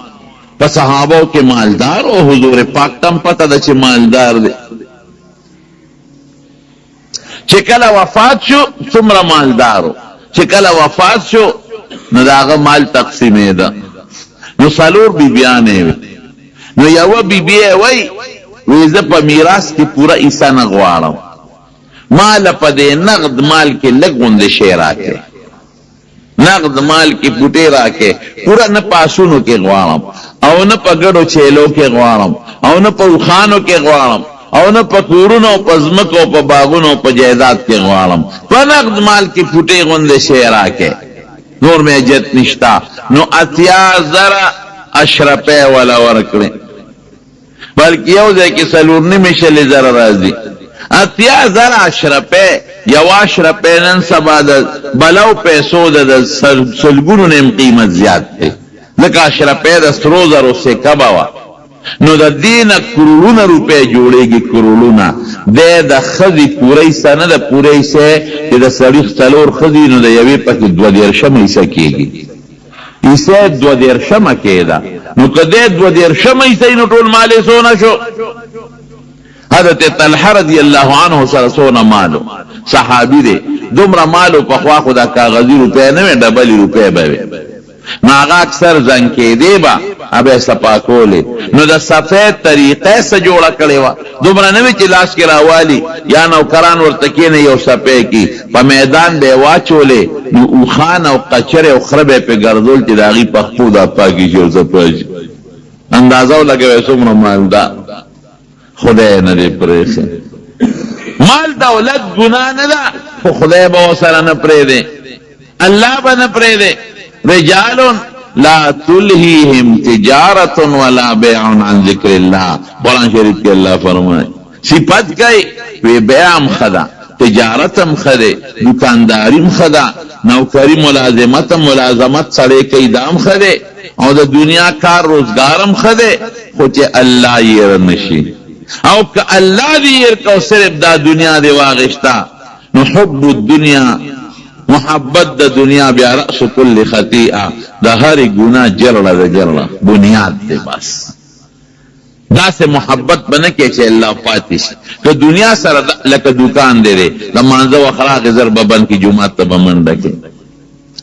په صحابو کې مالدار او حضور پاک تم پته ده چې مالدار دی چې کله وفات شو څومره مالدارو چې کله وفات شو نو داغه مال تقسیمې ده نو څلور بیبیانې نو یو بیبی وی زه په میراث کې پورا حصہ نه غواړم مال په دې نقد مال کې لږ غوندې شی راکې نقد مال کی پوٹے راکے پورا نہ پاسونو کے غوارم او نہ پگڑو چیلو کے غوارم او نہ پوخانو کے غوارم او نہ پکورونو پزمکو پا باغونو پا جائیداد کے غوارم پا نقد مال کی پوٹے غندے شیرا کے نور میں جت نشتا نو اتیا ذرا اشرپے والا ورکڑے بلکہ یو دے کی سلورنی میں شلی ذرا رازی اتیا ذرا اشرپے یو اشرپے نن سبا دا بلو پیسو دا سلگونو نیم قیمت زیاد تے لکا اشرپے دا سرو ذرو سے کباوا نو دا دین کرولون روپے جوڑے گی کرولون دے دا خزی پوری سا نا دا پوری سے دا سریخ سلور خزی نو دا یوی پاکی دو دیرشم ایسا کیے گی عیسی 2.5 کې ده، نو که دی 2.5 عیسی نو ټول مال یې څونه شو؟ حضرت طلحه رضی الله عنه سره څونه مالو، صحابي دی، دومره مالو پخوا خو دا کاغذي روپۍ نه وې، ډبلې روپۍ به وې، نو هغه اکثر زنګ کېدې به به صفا کولې، نو د صفې طریقه څه جوړه کړې وه، دومره نه وې چې لاس کې راوالي یا نوکران ورته کېنه یو صفې کې په میدان به یې واچولې، نو اوښان او قچرې او خره به یې پې ګرځول چې د هغې پخپو دا پاکې شي او صفا شي. اندازه ولګوئ څومره مال ده، خدای نه دی پرېښی. مال دولت ګناه نه ده، خو خدای به ورسره نه پرېږدي، الله به نه پرېږدي. رجال لا تلهیهم تجارت ولا بیع عن ذکر الله، قرآن شریف کې الله فرمائے صفت کوي وی بیعم خدا، تجارتم خده، دکانداریم خدا، نوکری ملازمت سړی کوي دام خده، او د دنیا کار روزګارم خده، خو چې الله یې نشي، او که الله دې ير کو صرف دا دنیا دی واغشتا، نو حب الدنیا، محبت د دنیا بیا رأس کل خطیئه، د هر گناہ جرړه د جرړه بنیاد دی. بس دا سے محبت بنه کې چې الله پاتې شي. که دنیا سره لکه دکان دی د مانځه و خراغ ضرب بند کی جمعات ته بمنډه کې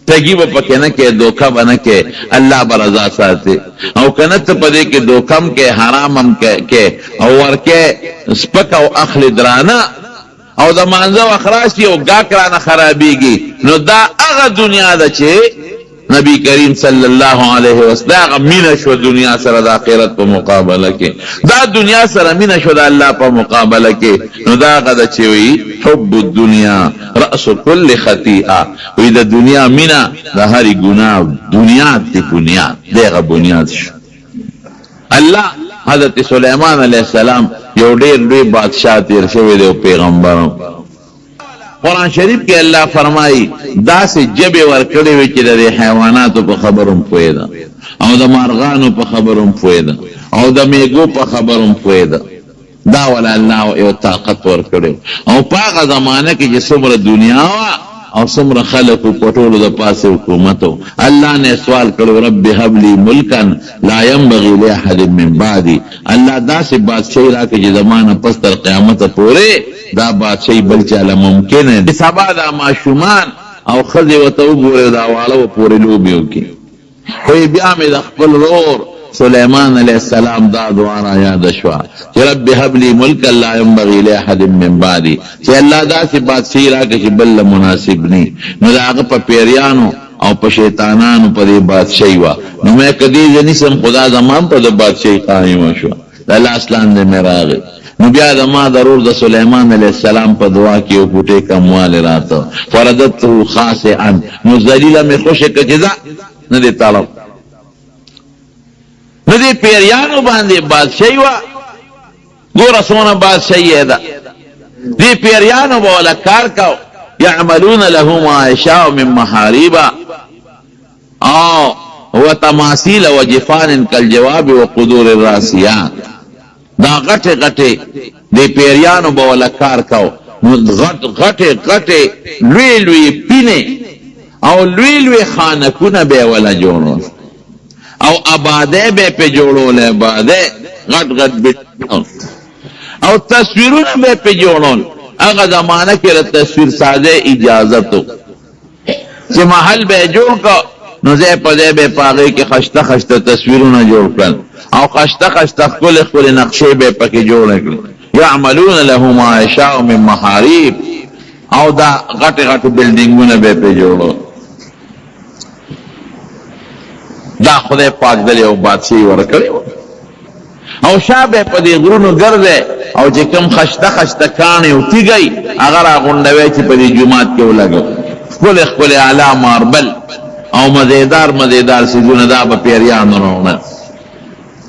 تګي و پکې نه کې، دوکا بنه کې، الله برضا ساتي. او کنه ته پدې کې دوکم کې، حرامم کې، او ورکه سپک او اخل درانه، او د مانځه و خراشي او ګاکرانه خرابيږي، نو دا هغه دنیا ده چې نبی کریم صلی الله علیه وسلم مینه شو دنیا سره د آخرت په مقابله کې، دا دنیا سره مینه شو د الله په مقابله کې، نو دا غدا چې وی حب الدنیا رأس کل خطیئه، وی د دنیا مینه د هر ګناه بنیاد دی، بنیاد دغه بنیاد شو. الله حضرت سلیمان علیہ السلام یو ډیر لوی بادشاہ تیر شوی دی پیغمبرم. قرآن شریف کې الله فرمایي دا سه جبه ورکړې وي چې د حیواناتو په خبروم پوهیدا، او د مارغانو په خبروم پوهیدا، او د میګو په خبروم پوهیدا، دا ول الله یو طاقت ورکړي. او په هغه زمانه کې چې څومره دنیا وا او څومره خلق په ټولو د پاسه حکومت، الله نه سوال کړو رب هب لی ملکا لا ينبغي لاحد من بعدي، الله دا سه بادشاہي راکړي چې زمانه پس تر قیامت پورې دا بادشاہي بل چاله ممکن ہے. سبا دا معشومان او خزی و تو گوره دا والو پوری لوبیو کی. خوی بیا میں دا خپل رور سلیمان علیہ السلام دا دعا یاد شوا کہ رب حب لی ملک لا ينبغي لاحد من بعدی، کہ اللہ دا سی بادشاہی راکے چی بل مناسب نہیں، نو دا آگا پا پیریانو او پا شیطانانو پا دی بادشاہی وا، نو میں قدیز نیسم خدا زمان پا دا بادشاہی قائم شوا، دا اللہ اسلام دے میرا آگے. نو بیا د ما ضرور د سلیمان علیہ السلام په دعا کې او پټه کموال راته فردته خاصا، نو ذلیلا می خوشی کجدا نه دی طلب نه دی پیریانو باندې بادشاہي وا، ګور سونه بادشاہي ده، دی پیریانو بولا کار کاو، يعملون له ما يشاء من محاريب او وتماثيل وجفان كالجواب وقدور الراسيات، دا غټه غټه دی پیریانو بولا کار کاو، غټه غټه لوی لوی پینه او لوی لوی خانکونه به ولا جوړو، او آباده به په جوړول، آباده غټ غټ او تصویرونه به په جوړول. هغه زمانہ کې د تصویر سازه اجازت و چې محل به جوړ کا، نو زه په دې به پاغه کې خشته خشته تصویرونه جوړ کړل، او خشته خشته خپل نقشې به پکې جوړ کړل. يعملون له ما يشاء من محاريب، او دا غټ غټ بلډینګونه به په جوړو. دا خدای پاک دې او بادشاہي ورکړي، او شابه په دې غرونو ګرځي، او چې کوم خشته خشته کانه او تیګي اگر غونډوي چې په دې جمعات کې ولګو، خپل اعلی ماربل او مزیدار سيزونه دا په پیریانو نه.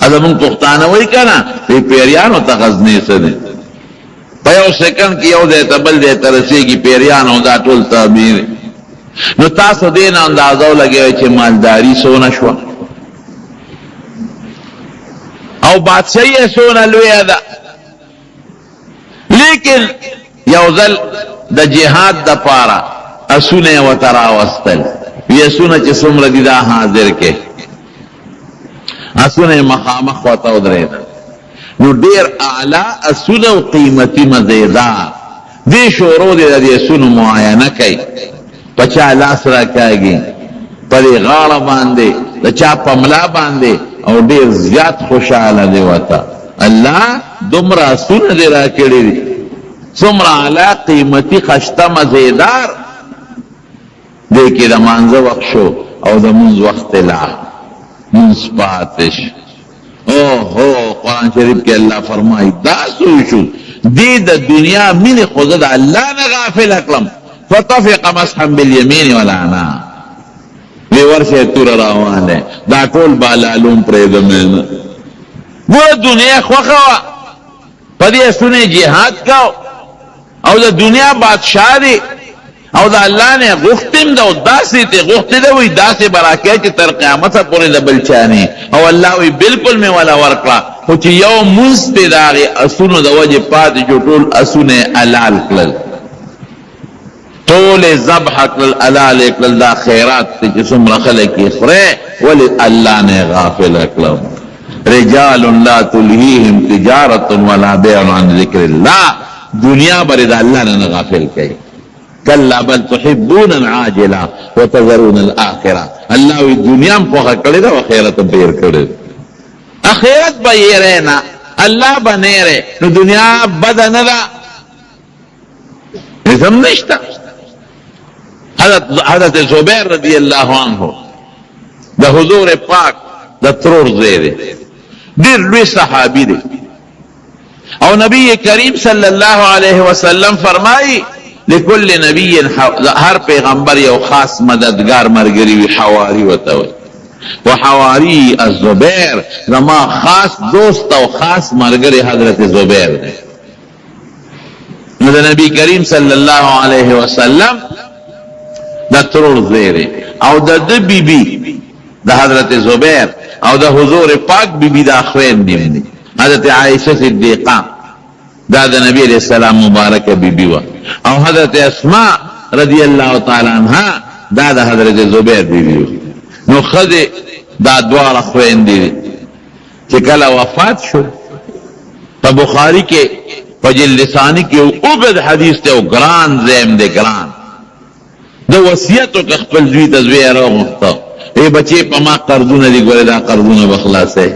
ازمون پښتانه وای کنه په پیریانو ته غزنی سره په یو سکند کې یو دې تبل دې ترسيږي پیریانو دا ټول تعبیر. نو تاسو دې نه اندازو لګوي چې مالداری سونه شو او بادشاہی سونه لوی ده، لیکن یو ځل د جهاد د پاره اسونه و تراوستل، اسونه چې څومره دي دا حاضر کې اسونه مخامخ وته ودرېدل نو ډېر اعلی اسونه او قیمتي مزیدار دې شورو دې د اسونو معاینه کوي په چا لاس راکاږي په دې غاړه باندې د چا په ملا باندې او ډېر زیات خوشحاله دی ورته الله دومره اسونه دې راکړي دي څومره اعلی قیمتي خشته مزیدار دې کې د مانځه وخت شو او د مونځ وخت لا مونځ پاتې شو اوهو قرآن شریف کې الله فرمایي دا څه شو دې د دنیا مینې خو زه د الله نه غافل کړم فطفق مسحا بالیمین والعناء وی ورشه تور روانه دا ټول بالالوم پرېږدم نه ګوره دنیا خوښه وه په دې اسونه جهاد کو او د دنیا بادشاه دی او دا الله نے غختم دا داسی تے غختی دا وی داسی براکے چی تر قیامت پوری دا بلچانی او اللہ وی بالکل میں والا ورکلا خو چی یو منستی دا غی اسونو دا وجہ پاتی جو طول اسون علال کلل طول زبح کلل علال کلل دا خیرات تے چی سمر خلقی خرے ولی اللہ نے غافل کلل رجال لا تلہیہم تجارت ولا بیع عن ذکر اللہ دنیا بری دا اللہ نے غافل کئی کلا بل تحبون العاجلہ وتذرون الاخرہ اللہ وی دنیا میں خوخہ کڑی دا وخیرت بیر کڑی اخیرت با یہ رہنا اللہ بنے رہے نو دنیا بدا ندا نظم نشتا حضرت زبیر رضی اللہ عنہ دا حضور پاک دا ترور زیرے دیر لوی صحابی دے او نبی کریم صلی اللہ علیہ وسلم فرمائی لکل نبی ہر پیغمبر یو خاص مددگار مرگری وی حواری وتوی و حواری الزبیر زما خاص دوست او خاص مرگری حضرت زبیر دے دا نبی کریم صلی اللہ علیہ وسلم دا ترور زیرے او دا بی بی دا حضرت زبیر او دا حضور پاک بی بی دا خوین نیم دی حضرت عائشہ صدیقہ دا نبی علیہ السلام مبارک بی بی و او حضرت اسماء رضی اللہ تعالی عنہ دا حضرت زبیر بی بی و نو خد دا دوار خوین دی چکل وفات شو پا بخاری کے پا جلسانی کے اوبد حدیث تے او گران زیم دے گران دا وسیعتو که خپل زوی تزوی رو مختا اے بچے پا ما قرضون دی گولی دا قرضون بخلاص ہے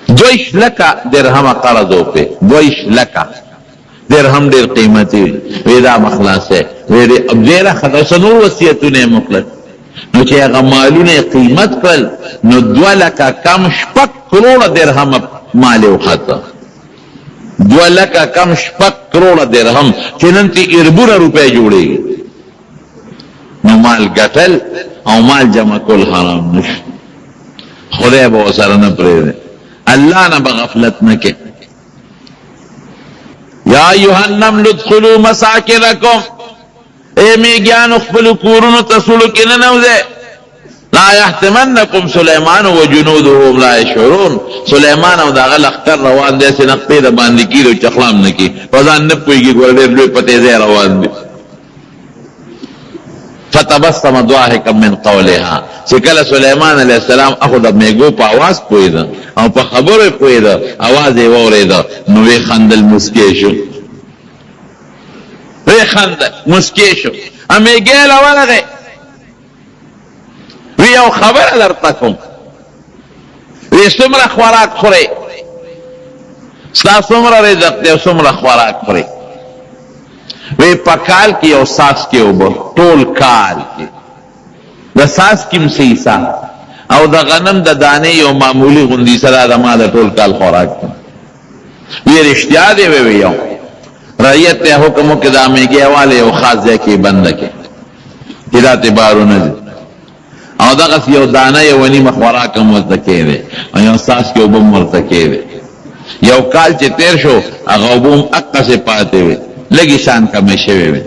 دویش لکا درہم قرضو پہ دویش لکا درہم دیر قیمتی ویدہ مخلاص ہے ویدہ اب دیرہ خطا سنور وسیعتو نے مخلص نو چه اگا مالون قیمت کل نو دو لکا کم شپک کروڑ درہم مالی خطا دو لکا کم شپک کروڑ درہم چننتی اربور روپے جوڑے گی نو مال گٹل او مال جمع کل حرام نش خدای با سر نپرے دے اللہ نہ بغفلت نہ کہ یا ایوہ النمل ادخلوا مساکنکم اے میگیان اخفلو کورونو تسولو کننو دے لا یحتمنکم سلیمان و جنودهم لا یشعرون سلیمان او دا غل اختر روان دے سے نقطے دا باندی کی دو چخلام نکی وزان نپوئی کی گوردیر لوی پتے زی روان دے فتبسم ضاحكا من قولها چکل سلیمان علیہ السلام اخود اب میگو پا آواز پوئی دا او پا خبر پوئی دا آواز ووری دا نوی خندل مسکیشو وی خندل مسکیشو امی گیل ولغی وی او خبر لرتکم وی سمر خوراک خوری ستا سمر رزق دے سمر خوراک خوری وی پکال کی او ساس کی او طول کال کی دا ساس کم سیسا او دا غنم دا دانے یو معمولی غندی سرا دا ما دا طول کال خوراک کی وی رشتیا دے وی یو رعیت تے حکمو کے دامے گیا والے او خاص جا کی بند کے ہدات بارو نزل او دا غس یو دانا یو ونی مخوراکم مرتکے دے او یو ساس کی او بم مرتکے دے یو کال چے تیر شو اغوبوم اقا سے پاتے ہوئے لگی شان کمی شوی وی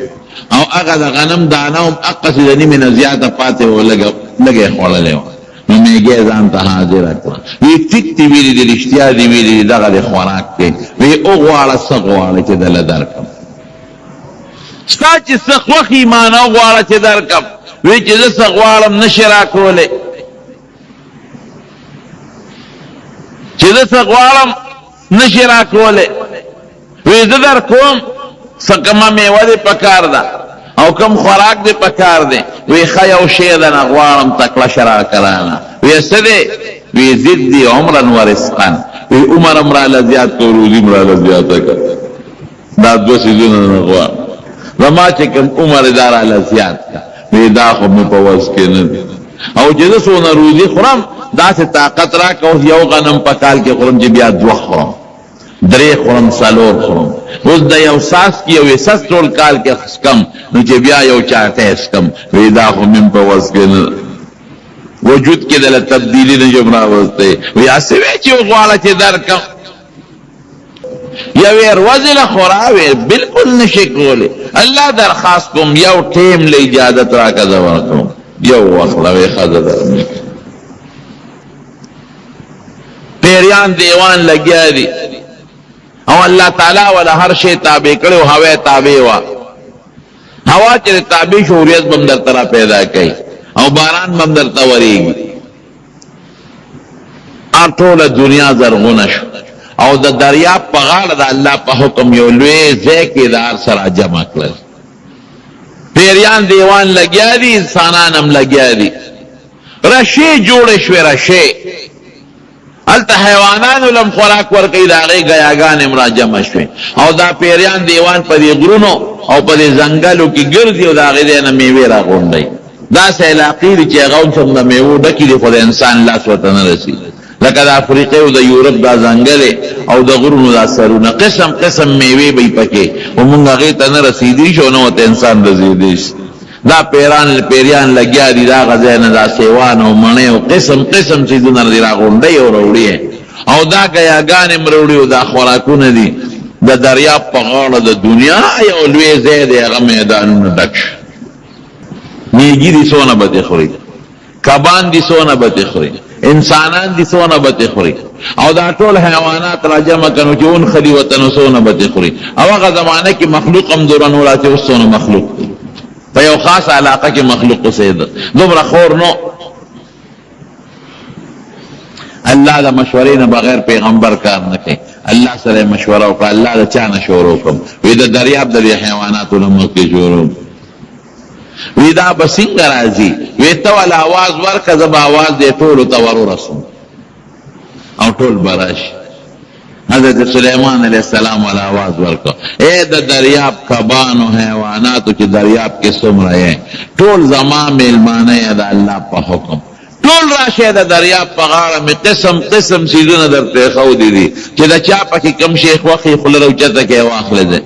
او اگا دا غنم داناوم اقسی دنی من زیادہ پاتے ہو لگے خوڑلے ہو نو میگے زانتا حاضر اکلا وی ٹکتی ویلی دی رشتیا دی ویلی دی دغا دی خوراک کے وی اغوارا سغوارا چی دل درکم ستا چې څه خوښي مانه وغواړه چې درکم وی چې زه څه غواړم نشي راکولی چې زه څه غواړم نشي راکولی وی زه در کوم څه کومه میوه دې پکار ده او کم خوراک دې پکار دی وی ښه یو شی ده نه غواړم تکړه شه راکرانه وی څه دی وی زدي عمرا ورزقا وی عمر هم راله زیات که روزي هم راله زیاته که دا دوه څیزونه نه غواړم زما چې کوم عمر دا راله زیات که وی دا خو مې په وس کې نه دي او چې زه څونه روزي خورم داسې طاقت راکه اوس یو غنم په کال کې خورم چې بیا دوه خورم درې خورم څلور خورم اوس د یو ساس کې یو سس ټول کال کې اسکم نو چې بیا یو چاټه اسکم وی دا خو مې په وس کې نه وجود کې دله تبدیلی نه جوړ راوسته وی اسې وی چې غواړه چې درکم یو ورځ له خوراوي بالکل نشي کولی الله درخواست کوم یو ټیم له اجازه راکړه دا ورکوم یو وخت له خزه درمه پیریان دیوان لګیا دي او الله تعالی ولا هر شی تابع کړو هوا تابع وا هوا چې تابع شوریت بم در طرف پیدا کړي او باران بم در توريږي ټول دنیا زرغونه شو او د دریاب په غاړه د الله په حکم یو لوی ځکهدار سره جمع کړل پیریان دیوان لګیا دي انسانان هم لګیا دي رشي جوړ شوې رشي الته حیوانانو لم خوراک ورکوي د هغې ګیاګانې هم را جمع شوې او دا پیریان دیوان په دې غرونو او په دې ځنګلو کې ګرځي او د هغې ځای نه میوې را غونډوي داسې علاقې دي چې هغه هم د میوو ډکې دي خو د انسان لاس ورته نه رسېږي لکه د افریقې او د یورپ دا ځنګلې او د غرونو دا سرونه قسم قسم میوې به یې پکې خو مونږ هغې ته نه رسېدی شو نه ورته انسان رسېدی شي دا پیریان لګیا دي دا غځای نه دا سیوان او مڼې او قسم قسم څیزونه دي راغونډوي او راوړي او دا ګیاګانې هم راوړي او دا خوراکونه دي د دریاب په غاړه د دنیا یو لوی ځای دی هغه میدانونه ډک شو میږي دي څونه به دې خوري کبان دي څونه به دې خوري انسانان دي څونه به دې خوري او دا ټول حیوانات را جمع کړو چې اون خلی وطن څونه به دې خوري او هغه زمانه کې مخلوق هم دوران ولاته اوس څونه مخلوق په یو خاص علاقه کې مخلوق اوسېده دومره خور نو الله د مشورې نه بغیر پیغمبر کار نه کوي الله سره مشوره وکړه الله د چا نه شروع وکړم وی د دریاب د حیواناتو نه مخکې شروع وی دا به څنګه راځي وی ته ول آواز ورکړه زه به آواز دې ټولو ته ورورسوم او ټول به راشي حضرت سلیمان علیہ السلام والا آواز ورکو اے د دریاب کبانو حیواناتو چې دریاب کې څومره یې ټول زما میلمانه یې د الله په حکم ټول راشه د دریاب په غاړه مې قسم قسم څیزونه درته ښودي دي چې د چا پکې کم شیخ وخی خوله راوچته کې واخله ده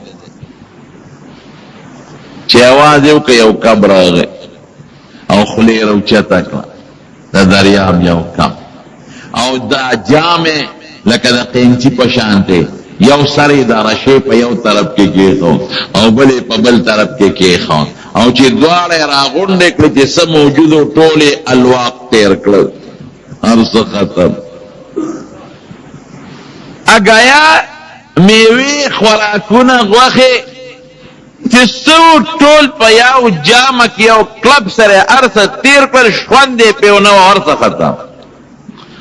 چې اواز یو که یو کب راغی او خولې راوچته کړه د دریاب یو کب او دا جامې لکه د قینچي په شانته یو سر د رشې په یو طرف کې کېښود او بلې په بل طرف کې کېښود او چې دواړه یې راغونډې کړې چې څه موجود و ټول یې الواق تېر کړل هر څه ختم اګایا میوې خوراکونه غوښې چې څه ټول په یو جامه کې یو کلب سره هر څه تېر کړل ژوند یې پې ونه و هر څه ختم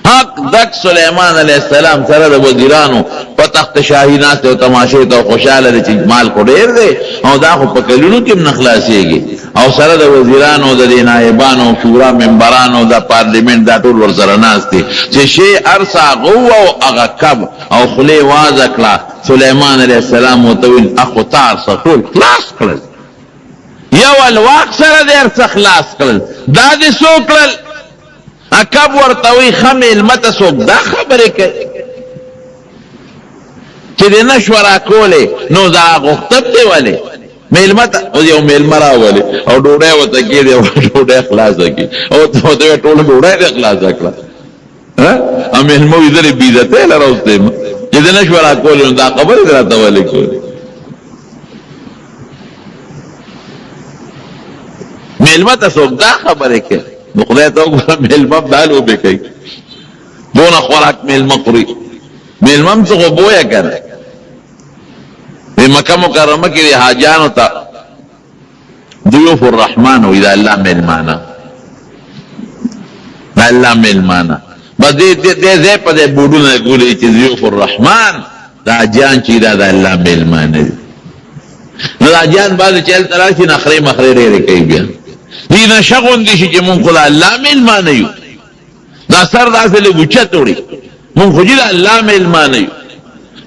حق دک سلیمان علیہ السلام سره د وزیرانو په تخت شاهي ناست او تماشې ته خوشاله دي چې مال خو ډېر دی او دا خو په کلونو کې هم نه خلاصېږي او سره د وزیرانو د دې نایبانو شورا ممبرانو د پارلیمنت دا ټول ورسره ناست دي چې شی هر څه هغه و او هغه کب او خولې وازه کړه سلیمان علیہ السلام ورته ویل اخو تا هر څه ټول خلاص کړل یو الواق سره دې هر څه خلاص کړل دا دې څو کړل اکب ورتوی خم علمت سوک دا خبره کوي چې دې نشو راکولې نو دا غختب دی ولی میلمت او یو میلمه راولي او ډوډۍ ورته کېږي او ډوډۍ خلاصه کړي او ته ټول ډوډۍ دې خلاصه کړه ا میلمه وي درې بیزته لروسته چې دې نشو راکولې نو دا خبره راته ولې کوي میلمت سوک دا خبره کوي نو خدای ته وګوره میلمه دا لوبې کوي دونه خوراک میلمه خوري میلمه هم څه خو بویه که نه د مکه مکرمه کې د حاجیانو ته ضیوف الرحمن وی دا اللہ ملمانا، دا اللہ ملمانا. بس دے زی پا دے بودونا گولی چی ضیوف الرحمن دا جان چی دا اللہ ملمانا دی. نو دا جان بعد چیل تراشی نخری مخری ری رکی بیا دی نشغن دیشی چی من خدا اللہ ملمانا یو، دا سر دا سے لگو چتوڑی من خجی دا اللہ ملمانا یو.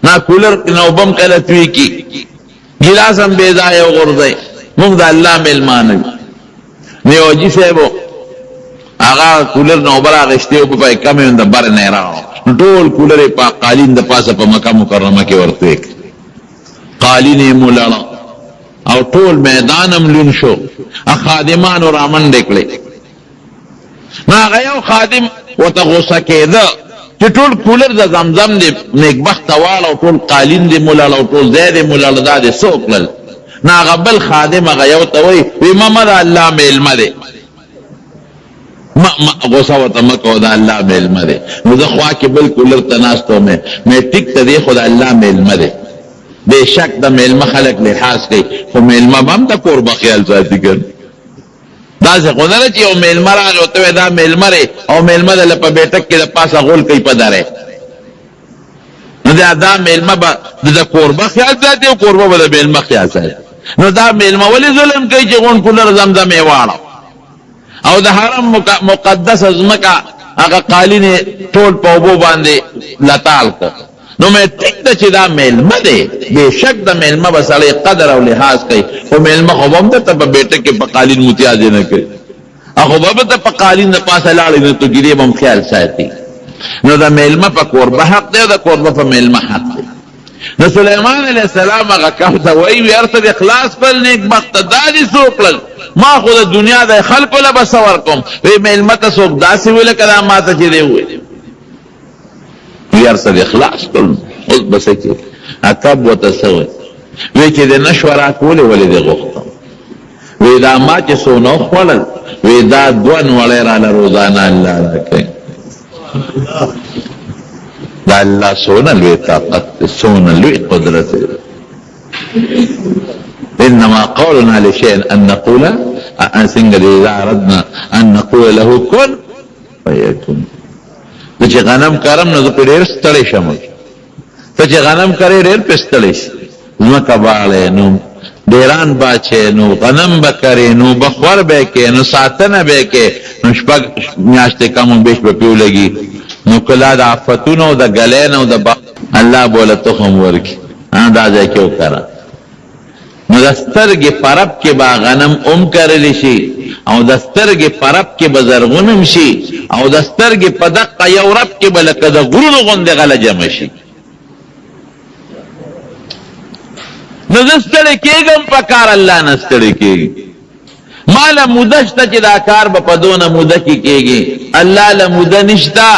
نا کولر نوبم کلتوی کی گلاسم بیزای و غرزای من دا اللہ ملمانا یو. نیو جی سیبو آغا کولر نوبر آغشتے ہو پا کمی ان دا بر نیراؤ ٹول کولر پا قالین دا پاسا پا مکہ مکرمہ کے ورطویک قالین مولانا او ټول میدانم لون شو، خادمان و رامن ډکړي. نو هغه یو خادم ورته غوسه کېده چې ټول کولر د زمزم دی نیکبخته واړه او ټول قالین دی مولاړه او ټول ځای دی مولاړه دا دی څه وکړل. نو هغه بل خادم هغه یو ته وایي ماما د الله میلمه دی، غوسه ورته مه کوه د الله میلمه دی. نو زه خوا کې بل کولر ته ناست وم مې ټیک ته دی خو د الله میلمه دی. بے شک دا میلمہ خلق لحاظ کئی خو میلمہ بام دا کوربا خیال ساتی کر دا سے خودر چی او میلمہ را لوتوے دا میلمہ رے او میلمہ دا لپا بیٹک کی دا پاسا غول کئی پا رے نو دا میلمہ با دا کوربا خیال ساتی او کوربا با دا میلمہ خیال ساتی. نو دا میلمہ ولی ظلم کئی چی غون کولر زمزم ایوارا او دا حرم مقدس ازمکا اگا قالین ٹول پاوبو باندے لطال کر. نو میں ٹک دا چی دا میلمہ دے بے شک دا میلمہ بساڑے قدر او لحاظ کئی خو میلمہ خوبم دا تا پا بیٹک کے پا قالین متیازے نہ کئی خوبم دا پا قالین دا پاسا لاڑی نہ تو گریب ہم خیال سایتی. نو دا میلمہ پا قربہ حق دے دا قربہ پا میلمہ حق دے. نو سلیمان علیہ السلام اگا کہتا وی ارسد اخلاص پر نیک بخت دادی سوکلل ما خود دنیا دا خلقو لبا سور کم وی میلمہ تا سوک داسی ہوئی لکدا ماتا چی دے ہوئے یار سر اخلاص کرن خود بسکی اکب و تصوی وی چی دے نشورا کولی ولی دے غختا وی دا ما چی سونو خولل وی دا دوان ولی رانا روزانا اللہ رکھیں دا اللہ سونل وی طاقت سونل وی قدرت. انما قولنا لشيء ان نقول ان سنگل اذا اردنا ان نقول له كن فيكون. تو چې غنم کرم نو په ډېر ستړی شم، ته چې غنم کرے ډېر په ستړی شي ځمکه باړې نو ډیران باچې نو غنم به کرے نو بخور به کې نو ساتنه به کې نو شپږ میاشتې کم بیش به پیو لګي نو کله د آفتونو د ګلې نو د الله بوله تخم ورکی دا ځای کې وکړه. نو د سترګې پرب کې با غنم کرلی شي او د سترګې پرب کې به زرغونم شي او د سترګې په دقه یو رب کې به لکه د غرونو غوندې غله جمع شي. نو زه ستړی کېږم په کار الله نه ستړی کېږي. ما له موده شته چې دا کار به په دونه موده کې کېږي، الله له موده نشته.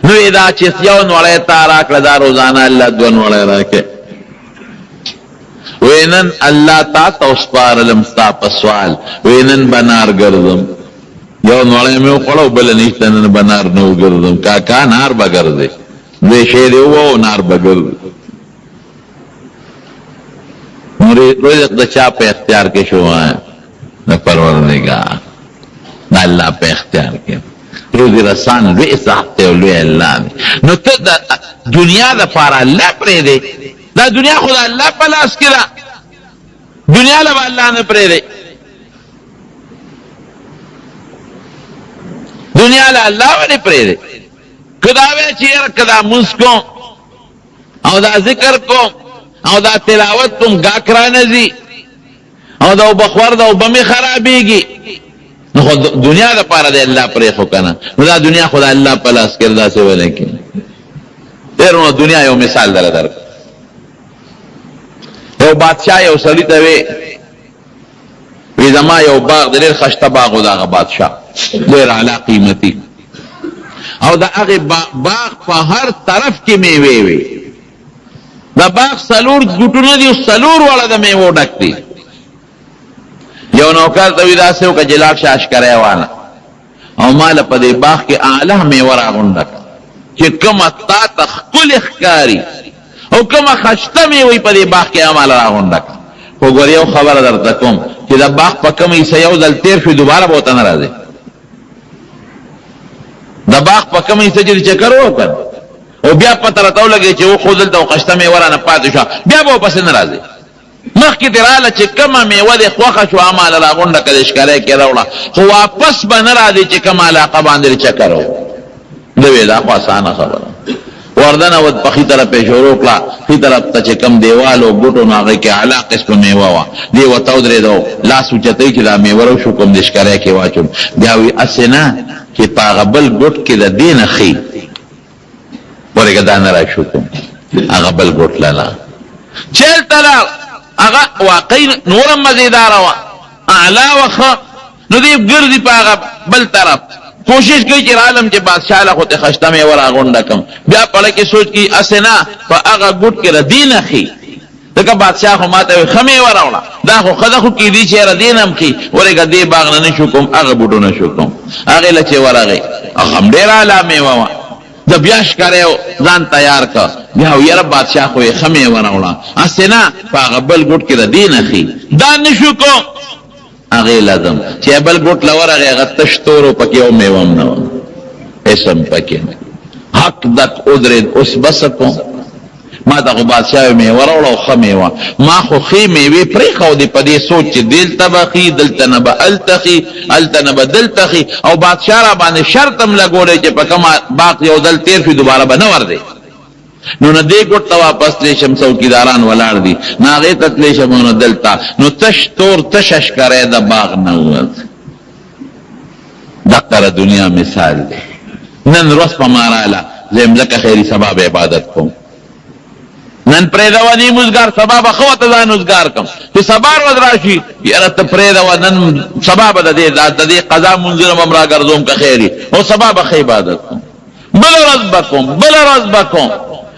نو دا چې یو نوړی تا راکړه دا روزانه الله دوه نوړی راکړي وینن اللہ تا توسپارلم ستا پسوال وینن بنار گردم یو نوڑے میں اخڑو بلنیشتنن بنار نو گردم کاکا نار بگردے دے شیرے ہوا نار بگرد. روزق دا چا پہ اختیار کے شو آئے نہ پروردگار نہ اللہ پہ اختیار کے روزی رسان لوی ساختے ہو لوی اللہ نے. نو تو دنیا دا پارا اللہ پرے دے دا دنیا خدا اللہ پلاس کرا دنیا لبا اللہ نے پرے دے دنیا لبا اللہ نے پرے دے کدا وے چیر کدا مسکو او دا ذکر کو او دا تلاوت تم گاکرا نزی او دا بخور دا بمی خرابی گی دنیا دا پارا دے اللہ پرے خو کنا دا دنیا خدا اللہ پلاس کردہ سے ولی کی دیرونو دنیا یو مثال در در یو بادشاہ یو سړی ته وی زما یو باغ ډېر خشته باغ و د هغه بادشاہ ډېر اعلی قیمتي او د هغې باغ په هر طرف کې میوې وي د باغ څلور ګوټونه دي او څلور واړه د میوو ډک دي. یو نوکر ته وي داسې وکړه چې لاړ شه اشکری وانه او ما له په دې باغ کې اعلی میوه راغونډه کړه چې کومه تا ته ښکلې ښکاري او کومه خشته میوې په دې باغ کې امال راغونډه کړه خو ګور یو خبره درته کوم چې د باغ په کوم حصه یو ځل تیر شوي دوباره به ورته نه راځي. د باغ په کوم حصه چې چکر وکړ او بیا پته راته ولګېد چې وخو دلته خشته میوه رانه پاتې شوه، بیا به ورپسې نه راځي. مخکې دې راغله چې کومه میوه دې خوښه شوه هماله راغونډه که د ښکاری کې راوړه، خو واپس به نه راځي چې کومه علاقه باندې چکر و. ده وې دا خو اسانه خبره. وردنه ود په ښي طرف یې شروع کړه، ښي طرف ته چې کوم دیوال او ګوټو نو هغې کې اعلی قسمه میوه وه. دې ورته ودرېدو، لاس اوچتوي چې دا میوه راوشو کوم د ښکاری کې واچوم. بیا وایي هسې نه چې په هغه بل ګوټ کې د دې نه ښي ورېږه دا نه راشو کوم هغه بل ګوټ لاله چېرته لاړ هغه واقعي نورم مزېداره وه، اعلی وه ښه. نو دې ګرځي په هغه بل طرف، کوشش کوي چې رالم چې بادشاه له خو ته خشته میوه راغونډه کړم. بیا پړه کې سوچ کوي هسې نه په هغه ګوټ کې د دې نه ښي، ځکه بادشاه خو ما ته وایي ښه میوه راوړه، دا خو ښه ده، خو کېدي چې یاره دې نه هم ښي ورېږه دې باغ نه نه شو کوم هغه بوټو نه شو کوم. هغې له چې ورغی هغه هم ډېره اعلی میوه وه. د بیا ښکاری ځان تیار کړه، بیا یاره بادشاه خو یې ښه میوه راوړه، هسې نه په هغه بل ګوټ کې د دې نه ښي دا نه شو کوم. هغې لازم چې بل ګوټ له ورغی هغه تش تورو پکې یو میوه هم نه وه، اسم پکې حق دک ودرېد. اوس بس کوم ما ته خو بادشاه میوه راوړه او ښه میوه، ما خو ښې میوې پرېښودې په دې سوچ چې دلته به ښي، دلته نه به هلته ښي، هلته نه به دلته ښي، او بادشاه را باندې شرط هم لګولی چې په کومه باغ یو ځل تېر شي دوباره به نه ورځي. نو نه دې ګوټ ته واپس تللی شم، څوکیداران ولاړ دي، نه هغې ته تللی شم او نه دلته. نو تش تور تشه ښکاری د باغ نه ووت. دقه د دنیا مثال دی. نن ورځ په ما راله زه یم ځکه خیري سبا به عبادت کوم، نن پرېږدوه نیموزګار سبا به ښه ورته ځان اوزګار کړم چې سبا ورځ را شي یاره ته پرېږدوه نن سبا به د دې قضا مونځونه به م راګرځوم که خیر او سبا به ښه عبادت کوم، بله ورځ به کوم، بله ورځ به کوم.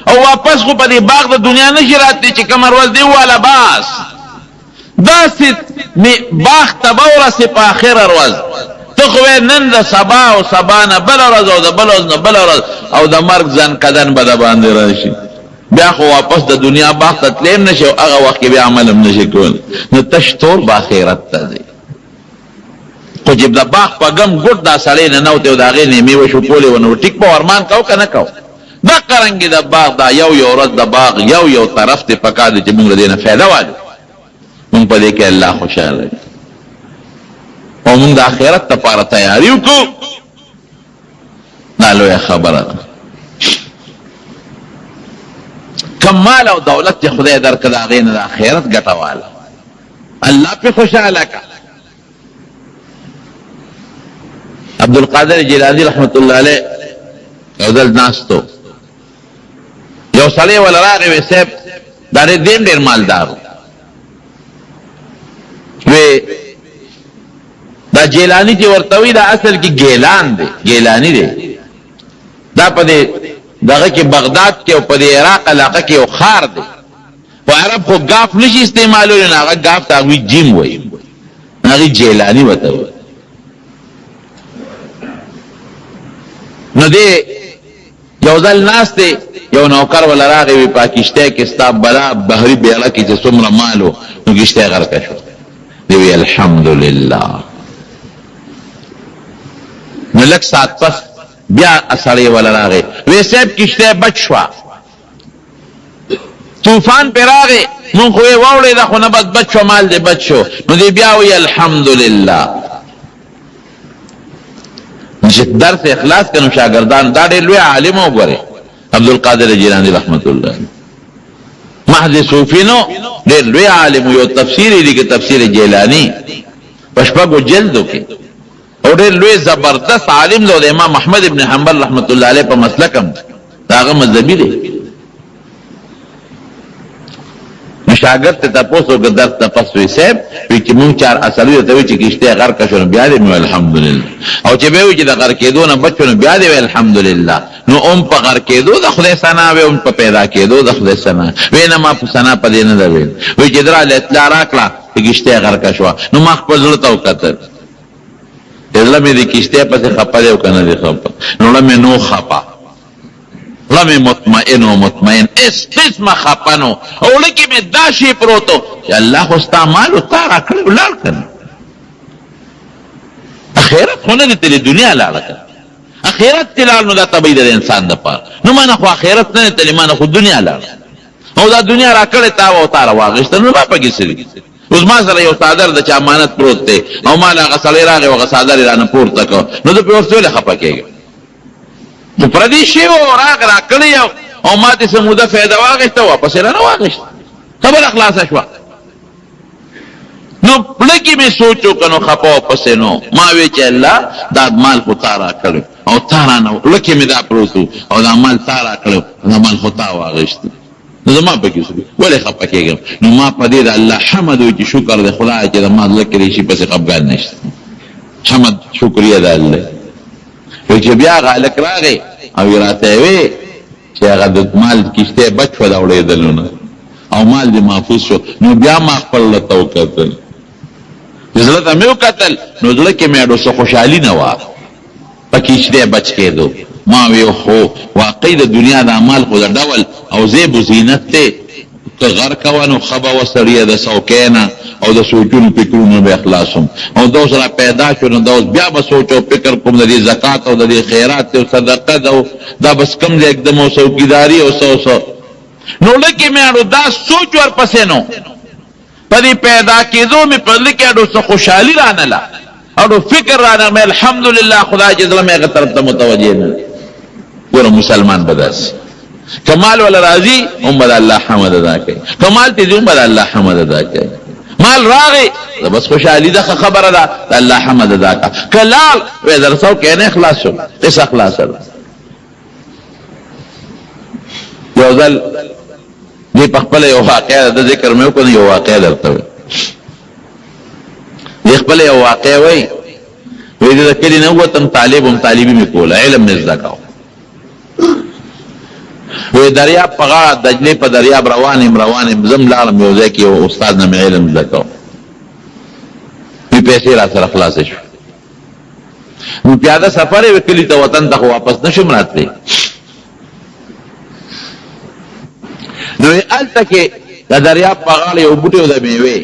او واپس خو په دې باغ د دنیا نشي راتلی چې کومه ورځ دې وواله بس داسې باغ ته به ورسې په آخره ورځ. ته خو نن د سبا او سبا نه بله ورځ او د بله ورځ نه بله ورځ او د مرګ ځنکدن به د باندې راشي، بیا خو واپس د دنیا باغ ته تلیم نشي او هغه وخت کې بیا عمل هم نشي کول. نو تش تور به آخرت ته ځي. خو چې د باغ په ګم ګوټ دا سړی ننوتی او د هغې نه یې میوه شو کولې و نو ټیک به ورمان کو که نه کو. دقه رنګې د باغ دا یو ورځ د باغ یو طرف ته پکار دی چې موږ له دې نه فایده واخلو، موږ په دې کې الله خوشحاله وي او موږ د آخرت دپاره تیاري وکړو. دا لویه خبره ده. کم مال او دولت چې خدای درکړه د هغې نه د آخرت ګټه واله، الله پې خوشحاله کړه. عبدالقادر جیلانی رحمت الله علیه یو ځل ناستو، یو سړی وله راغی وی صاحب دا دیم ډېر مالدار وی دا جیلانی چې ورته وي دا اصل کې ګیلان دی، ګیلانی دی. دا په دې دغه کې بغداد کې او په دې عراق علاقه کې یو ښار دی. خو عرب خو ګاف نشي استعمالولی، نو هغه ګاف ته هغوی جیم وایي، هغې جیلاني ورته وایي. نو دې یو ځل ناست دی، یو نوکر وله راغی وي په کښتۍ کې ستا بلا بحري بیړه کې چې څومره مال و نو کښتۍ غرقه شوه. دی وی الحمدلله. نو لږ ساعت پس بیا سړی وله راغی وی صاحب کښتۍ بچ شوه، طوفان پې راغی مونږ خو یې واوړېده خو نه بس بچ شو، مال دې بچ شو. نو دی بیا وی الحمدلله. چې درس اخلاص کنو شاگردان دا ډېر لوی عالم وګورئ عبدالقادر جیلانی رحمت الله محض صوفي نو ډېر لوی عالم. یو تفسیر یې لیکي تفسیر جیلانی په شپږو جلدو کې او ډېر لوی زبردست عالم دی. د امام احمد ابن حنبل رحمت الله علیه په مسلک هم د هغه مذهبي دی. شاگرد ته تپوس وکړه درس نه پس وی صاحب وی چې مونږ 4 اصلي ورته وایي چې کښتۍ غرقه شوه نو بیا دې مې الحمدلله، او چې به وایي چې د غرقېدو نه بچ شو نو بیا دې وی الحمدلله. نو هم په غرقېدو د خدای ثنا وی، هم په پیدا کېدو د خدای ثنا وی. نه ما په ثنا په دې نه ده ویل. وایي چې دراله اطلاع راکړه چې کښتۍ غرقه شوه نو ما خپل زړه ته وکتل، زړه مې د کښتۍ پسې خپه دی او که نه دی خپه. نو زړه مې نو خپه، زړه غم مطمئن و مطمئن اس قسم خپنو او لکی میں داشی پروتو کہ اللہ خوستا مالو تارا کڑی لار کرنے اخیرت ہونے دی تلی دنیا لارا کرنے اخیرت تلال نو دا طبعی دا انسان دا پار نو مانا خو اخیرت نه تلی مانا خو دنیا لارا او دا دنیا را کڑی تاو تارا واغشتا نو با پاکی سری اوس ما سره یو صادر د چا امانت پروت دی او ما لا غسړی راغی او صادر رانه پورته کو نو د پیور څه له خپه کېږي نو پردي شی و راغ را کړی او ما دې سموده فایده واغشته واپس رانه واغشته خبر اخلاص شو نو لکه می سوچو کنو خپه پس نو ما وی چې الله دا مال خو تارا کړو او تارا نو لکه می دا پروتو او دا مال تارا کړو دا مال خو تا واغشته نو زما پکې سړي ولې خپه کېږم نو ما په دې د الله حمد وي چې شکر دې خدای چې د ما ذکر شي پسې خپګان نشته حمد شکریا ده الله وي چې بیا غالک راغی او راته وي چې هغه د مال کشته بچ و دا وړېدل او مال دې محفوظ شو نو بیا ما خپل ته وکتل زړه ته مې وکتل نو زړه کې مې ډېر خوشحالي نه وه په کشته بچ کېدو ما وی خو واقعي د دنیا د اعمال خو د ډول او زیب و زینت ته که غر کوانو خبا و سریه د سوکینا او د سوچونو فکرونو به اخلاصم او دو سره پیدا شو نو دوس بیا به سوچو فکر کوم د دې زکات او د دې خیرات او صدقه دا بس کم دې एकदम او څوکیداری او سو نو لکه مې دا سوچ ور پسې نو پدې پیدا کېدو مې په لکه ډو خوشحالي رانه او فکر رانه مې الحمدلله خدای جل مې هغه طرف ته متوجه نه ګور مسلمان بداس کمال ولا راضی هم بد الله حمد ادا کوي کمال ته هم بد الله حمد ادا کوي مال راغی بس خوشحالی ده خبره ده الله حمد ادا کا کلال و درسو کینه اخلاص شو اس اخلاص سره یو ځل دې په خپل یو واقعه د ذکر مې وکړ یو واقعه درته دې خپل یو واقعه وای وې دې کله نه وتم طالبي مې کوله علم مې زده کاو وی دریاب په غاړه دجلې په دریاب روانم زم لاړم یو ځای کې یو استاد نه مې علم زده کاو پیسې را سره خلاص شو نو پیاده سفر یې کلی ته وطن ته واپس نشم راتلی نو هلته کې د دریاب په غاړه یو بوټی و د میوې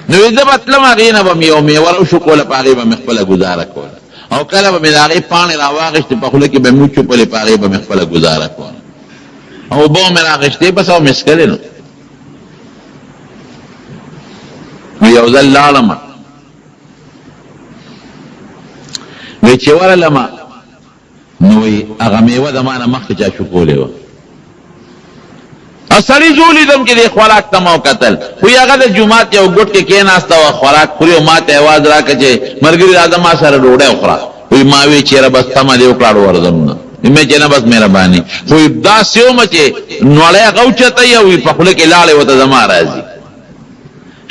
نو زه به تلم هغې نه به مې یو میوه راوشو کوله په هغې به مې خپله ګزاره کوله او کله به مې د هغې پاڼې راواغېستې په خوله کې به مې وچوپلې په هغې به مې خپله ګزاره کوله او اوبه مې راغېستې بس او مې څښلې نو یو ځل لاړم وی چې ورغلم نو هغه میوه د ما نه مخکې چا شکولې وه او سړي زه ولیدم چې دې خوراک ته ما وکتل خو هغه د جومات یو ګوټ کې کېناسته وه خوراک خوري او ما ته یوازې راکړه چې ملګري راځه ما سره ډوډۍ وخوره وی ما وی چېره بس تمه دې وکړه ورځم نه مې چې نه بس مهرباني خو داسې ومه چې نوړی هغه اوچته یې وي په خوله کې لاړې ورته زما راځي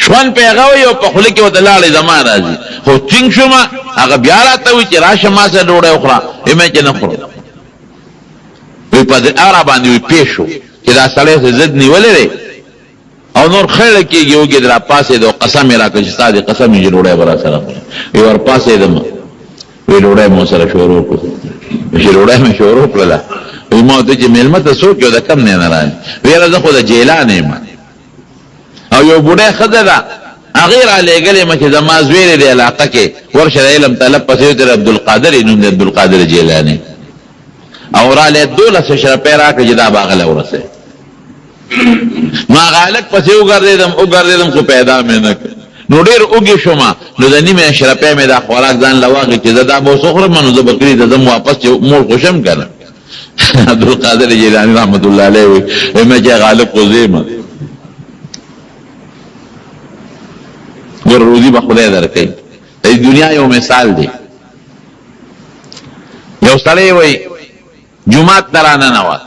شوان په هغه وي او په خوله کې ورته لاړې زما راځي خو ټینګ شومه هغه بیا راته وي چې راشه ما سره ډوډۍ وخوره مې چې نه خورم وی په دې اره باندې وي پېښ شو چې دا سړی څه ضد نیولی دی او نور خیړه کېږي وګې را پاسېد او قسم یې راکړه چې ستا دې قسم یې چې ډوډۍ به را سره خورم وی ور پاسېدم وی ډوډۍ مو سره شروع کړو چې ډوډۍ مې شروع کړله وی ما ورته چې مېلمه ته څوک یو د کم نه نه راځي وی یاره زه خو د جیلان یم او یو بوډۍ ښځه ده هغې را لېږلې مه چې زما زوی دی علاقه کې ورشه د علم طلب پسې وتر عبدالقادر یې نوم دی عبدالقادر جیلاني او را لې 12 شرپۍ راکړه چې دا به هغه له ورسې ما هغه هلک پسې وګرځېدم خو پیدا مې نه کړ نو ډېر اوږې شومه نو د نیمې شرپۍ مې دا خوراک ځان له واخلي چې زه دا به اوس وخورم نو زه به کلي ته ځم واپس چې مور خوشم که نه عبدالقادر جیلاني رحمت الله علیه وایي مې چې هغه هلک خو زه یم ګوره روزي به خدای درکوي د دنیا یو مثال دی یو سړی وایي جومات ته راننوت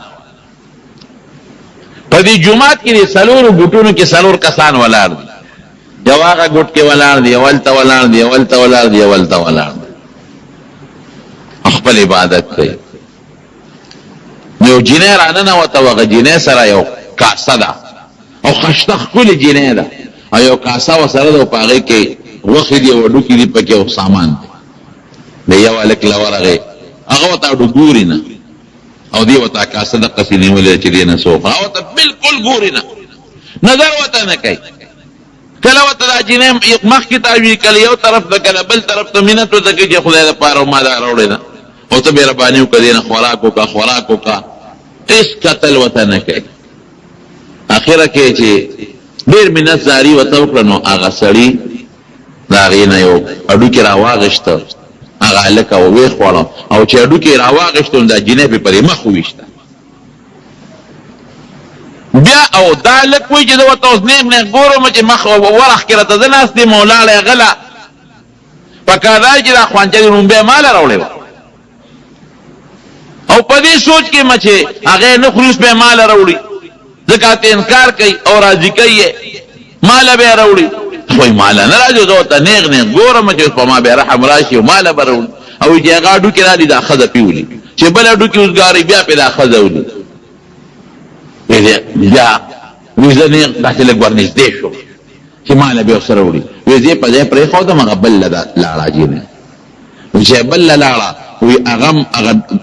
په دې جومات کې د څلورو ګوټونو کې 4 کسان ولاړ دي یو هغه ګوټ کې ولاړ دي اول ته ولاړ دي خپل عبادت کوي یو جینۍ راننوته هغه جینۍ سره یو کاسه ده او خشته ښکلې جینۍ ده او یو کاسه ورسره ده او په هغې کې غوښې دي او هډوکي دي پکې او سامان دی د یو هلک له ورغې هغه ورته ګوري نه او دی وتا کا صدقه سینې ولې چې دینه سوخه او ته بالکل ګوري نه نظر وته نه کوي کله وته دا جنې مخ کې تاوی کله یو طرف ته کله بل طرف ته مينت وته کې خدای د پاره ما دا راوړل نه او ته به ربانیو کدی نه خوراکو کا اس قتل وته نه کوي اخره کې چې ډیر مينت زاری وته وکړنو هغه سړی دا غینه یو اډو کې راواغشته هغه لکه وې خوړو او چې اډو کې راواغشته دا جنې په پرې مخ وښته بیا او دا لکوي چې دا وته اوس نه ګورم چې مخ ورخ کړه ته ناس دی مولا له غلا پکاره چې دا خوانچې روم به مال راوړل او په دې سوچ کې مچه هغه نه خلوص به مال راوړي زکات انکار کوي او راضي کوي مال به راوړي خو مال نه راځي دوته نه ګورم چې په ما به رحم راشي او مال به راوړي او چې هغه اډو کې را دي دا خزه پیولي چې بل اډو کې اوسګاری بیا په دا خزه ولي بیا ویزنی داسې لږ ورنږدې شو چې مال به سره وړي ویزې په ځای پرېښودم هغه بل لاړه جینه چې بل لاړه وی هغه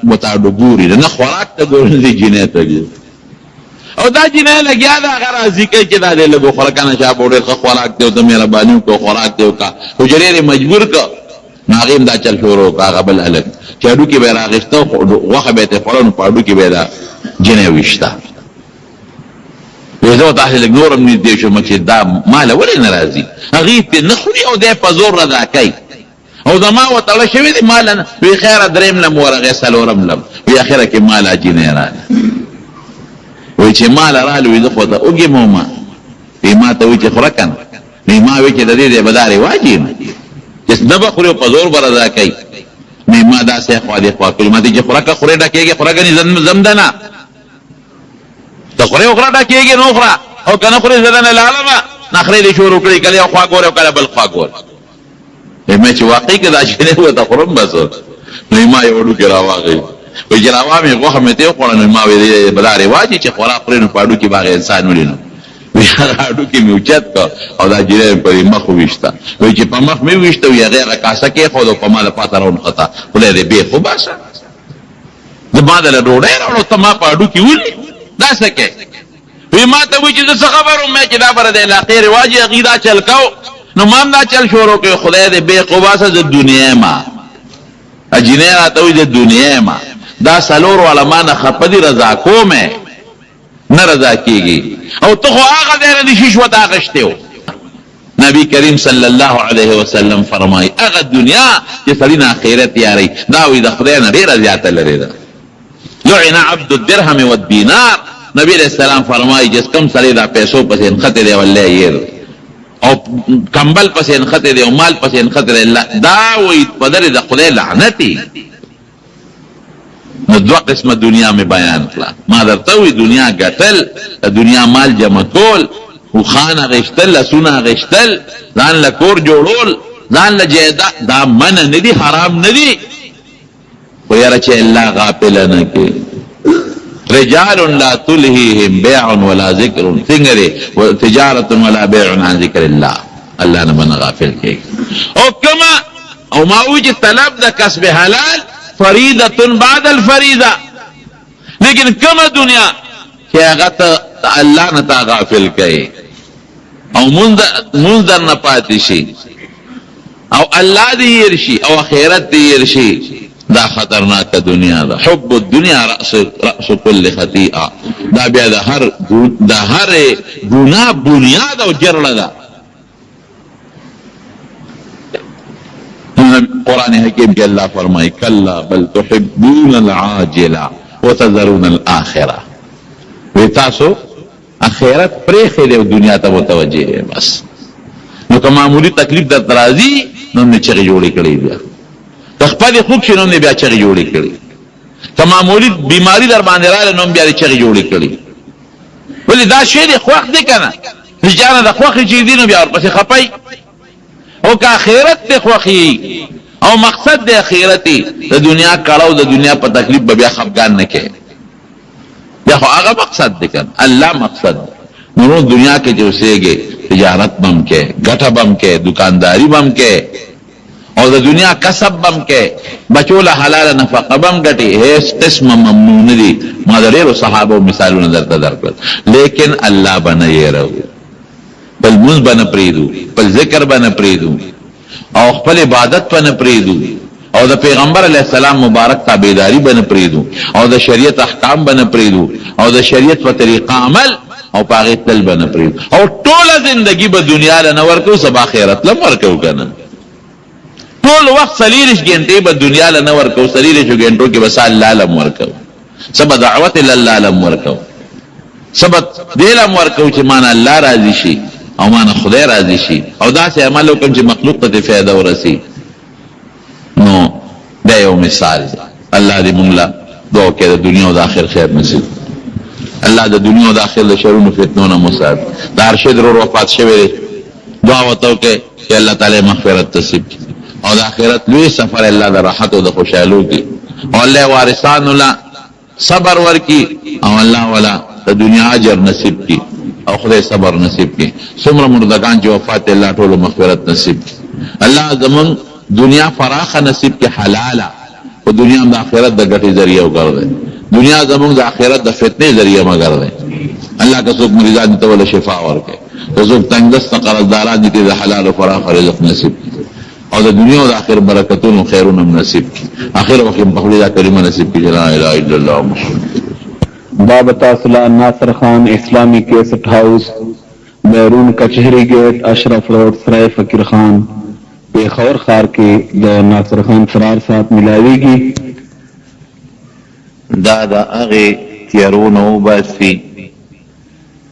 ورته ګوري نه خوراک ته ګوري دې جینه ته او دا جینه لګیا دا هغه راضي کوي چې دا دې لږ خوراک نه شا بوډر خوراک ته ته مهرباني کو خوراک ته کا حجرې مجبور کا ناغیم دا چل شروع کا هغه بل الګ چاډو کې به راغښته وخه به ته فلانو پاډو کې به دا جینه وښتا وزو تاسو له نورم نږدې شو چې دا مال ولې ناراضي هغه په نخوري او د په زور رضا کوي او زما وتعالى شوی دی مال نه وی خیر دریم لم ورغه سلورم لم وی اخره کې مال اجینه را وی چې مال را لوي د خدای اوګي موما وی ما ته وی چې خورکن وی ما وی چې د دې بداري واجب چې نه بخوري په زور بردا کوي وی ما دا سه خو دې خو کلمه دې خورکه خوره ډکېږي خورګنی زمدنه تخوري اخرى دا کېږي نو اخرى او کنه خوري زدن العالمه نخري دې شروع کړی کله خوا ګور او کله بل خوا ګور مې چې واقعي کې دا شنه و ته خورم بس نو ما یو ډو کې راواغی وی جراوه مې غوخه مې ته خورنه ما وی بل رواج چې خورا خوري نو پاډو کې باغ انسان ولینو وی هغه کې مې اوچت او دا جره په مخ وښتا وی چې په مخ مې وښتا وی هغه کاسه کې خو په مال پاتره ون خطا ولې دې به خو باسه زما دل ډوډۍ راوړو ته ما پاډو کې ولې دا سکے وی ما ته وی چې څه خبرو مې چې دا بر د علاقې رواج عقیده چل کو نو مان دا چل شروع کې خدای دې بے قباسه د دنیا ما اجنه راته وی د دنیا ما دا سلور علماء نه خپدي رضا کومه نه رضا کیږي او ته خو هغه دې شیش وتا غشتو نبی کریم صلی الله علیه وسلم فرمای هغه دنیا چې سړی اخرت یاري دا وی د خدای نه ډیر زیاته لري دا لعن عبد الدرهم والدینار نبی علیہ السلام فرمائی جس کم سړی دا پیسو پسې انخته دی ولله یې او کمبل پسې انخته دی او مال پسې انخته دی دا وی پدری د خدای لعنتی نو دو قسمه دنیا میں بیان کړه ما درته وی دنیا ګټل دنیا مال جمع کول او خانه غشتل سونه غشتل ځان له کور جوړول ځان له جیداد دا من نه دي حرام نه دي ويرى الله غافلنا كي رجال لا تلهيهم بيع ولا ذكر ثنگري وتجارة ولا بيع عن ذكر الله الله نبنا غافل كي او كما او ما وجد طلب ده كسب حلال فريضة بعد الفريضة لیکن كما دنیا كي اغت الله نتا غافل كي او منذر نپاتشي او الله دي يرشي او خيرت دي يرشي دا خطرناک دنیا دا حب الدنیا رأس كل خطیئه دا بیا دا هر گناہ بنیاد او جرل دا قرآن حکیم کی اللہ فرمائی کلا بل تحبون العاجلہ وتذرون الآخرہ وی تاسو اخیرت پریخی دے دنیا تا متوجہ ہے بس نو که معمولی تکلیف در ترازی نو نے چغی جوڑی کری بیا تخپل خوب شنو نے بیا چغی جوڑی کری که معمولی بیماری در باندې رااله نو بیا چغی جوړی کړي ولی دا شی دی خوښ دی کنه ځان د خوښ چي دي نو بیا ورپسې خپای او که اخرت ته خوښي او مقصد د اخرت د دنیا کړهو د دنیا په تکلیف بیا خفګان نه کې بیا خو هغه مقصد دی کنه الله مقصد نو دنیا کې چې اوسېږي تجارت بم کې ګټه بم کې دکانداری بم کې او د دنیا کسب بم کې بچو له حلال نفقه بم ګټي، هیڅ قسم ممنوع نه دي. ما د ډېرو صحابو مثالونه درته درکړل. لیکن الله به نه یېرو، بل مونځ به نه پرېږدو، بل ذکر به نه پرېږدو، او خپل عبادت به نه پرېږدو، او د پیغمبر علیه السلام مبارک تابعداري به نه پرېږدو، او د شریعت احکام به نه پرېږدو، او د شریعت په طریقه عمل او په هغې تل به نه پرېږدو. او ټوله زندګي به دنیا له نه ورکوو، سبا آخرت له ورکوو که نه. ټول وخت 40 ګنټې به دنیا له نه ورکوو، 40 ګنټو کې به څه الله لم ورکوو، څه به دعوت الله لم ورکوو، څه به دې لم ورکوو چې مانه الله راضي شي او مانه خدای راضي شي، او داسې عمل وکړم چې مخلوق ته دې فایده ورسي. نو دا یو مثال دی. الله دې مونږ له دعا کې د دنیا او د آخر خیر نصیب. الله د دنیا او د آخر د شرونو فتنو نه مو ساتي. د ارشد ورور وفات شوی دی، دعا ورته وکړئ چې الله تعالی مغفرت نصیب کړي، او د آخرت لوی سفر الله د راحت او د خوشحالو کړي، او الله وارثانو له صبر ورکړي، او الله ولا د دنیا اجر نصیب کړي، او خدای صبر نصیب کړي. څومره مردگان چې وفات الله ټولو مغفرت نصیب کړي. الله زمون دنیا فراخه نصیب کړي، حلاله، او دنیا هم د آخرت د ګټې ذریعه وګرځي. دنیا زمونږ د آخرت د فتنې ذریعه مه ګرځي. الله که څوک مریضان دي ته وله شفا ورکړي، که څوک تنګدسته قرضداران دي ته د حلال او فراخ رزق نصیب کړي، او د دنیا او د آخر برکتونو خیرونه نصیب کړي. آخر وخت په خپل دا کلمه نصیب کړي، لا اله الا الله محمد. باب تاصلہ ناصر خان اسلامی کیسٹ ہاؤس، بیرون کچہری گیٹ، اشرف روڈ، سرائے فقیر خان، پیښور ښار کې د ناصر خان فرار سات ملاویږي. دا د هغې تیارونه وباسي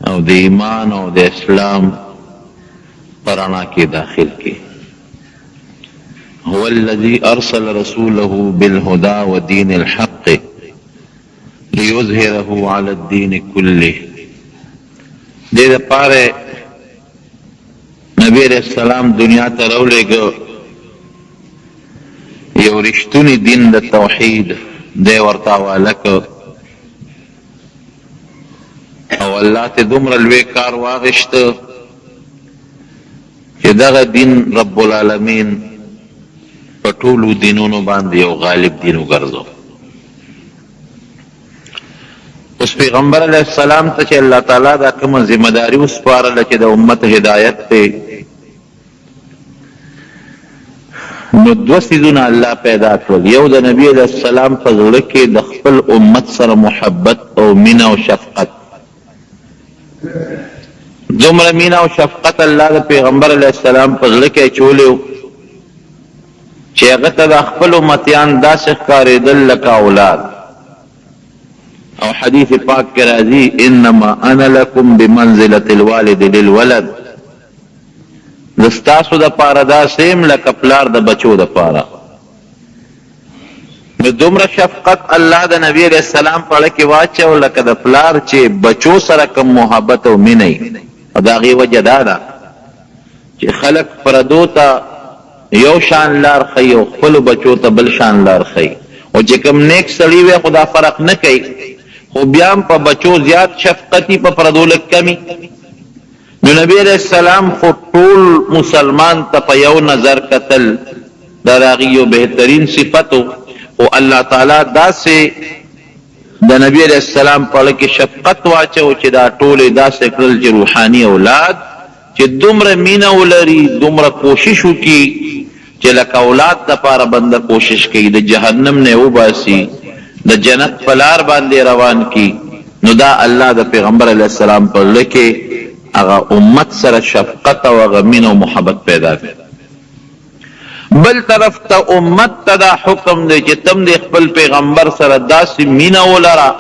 او د ایمان او د اسلام په رڼا کې داخل کړي. هو الذي ارسل رسوله بالهدى ودين الحق ليظهره على الدين كله. دې دپاره نبی علیہ السلام دنیا ته راولېږه یو رښتونی دین د توحید دی ورته حواله کړ، او الله ته دومره لوی کار واغېسته چې دغه دین رب العالمین په ټولو دینونو باندې یو غالب دین وګرځو. اوس پیغمبر علیه السلام ته چې الله تعالی دا کومه ذمه داري وسپارله چې د امت هدایت دی، نو دوه څیزونه الله پیدا کړل. یو د نبی علیه السلام په زړه کې د خپل امت سره محبت او مینه او شفقت. دومره مینه او شفقت الله د پیغمبر علیه السلام په زړه کې اچولی و چې هغه ته د خپل امتیان داسې ښکارېدل لکه اولاد. او حدیث پاک کې راځي انما انا لکم بمنزلة الوالد للولد، زه ستاسو دپاره داسې یم لکه پلار د بچو دپاره. نو دومره شفقت الله د نبی علیه السلام په اړه کې واچو لکه د پلار چې بچو سره کوم محبت او مینه وي. او د هغې وجه دا ده چې خلک پردو ته یو شان لار ښیي او خپلو بچو ته بل شان لار ښیي، او چې کوم نیک سړي وی خو دا فرق نه کوي، خو بیا هم په بچو زیات شفقتي، په پردو لږ کمي. نو نبی علیہ السلام خو ټول مسلمان ته په یو نظر کتل، دا د هغې یو بهترین صفتو. او الله تعالی داسې د نبی علیہ السلام په اړه کې شفقت واچو چې دا ټول یې داسې کړل چې روحاني اولاد چې دومره مینه ولري، دومره کوشش وکړي چې لکه اولاد دپاره بنده کوشش کوي د جهنم نه وباسي، د جنت په لار باندې روان کړي. نو دا الله د پیغمبر علیه السلام په زړه کې هغه امت سره شفقت او هغه مینه او محبت پیدا کړي. بل طرف ته امت ته دا حکم دی چې تم د خپل پیغمبر سره داسې مینه ولره،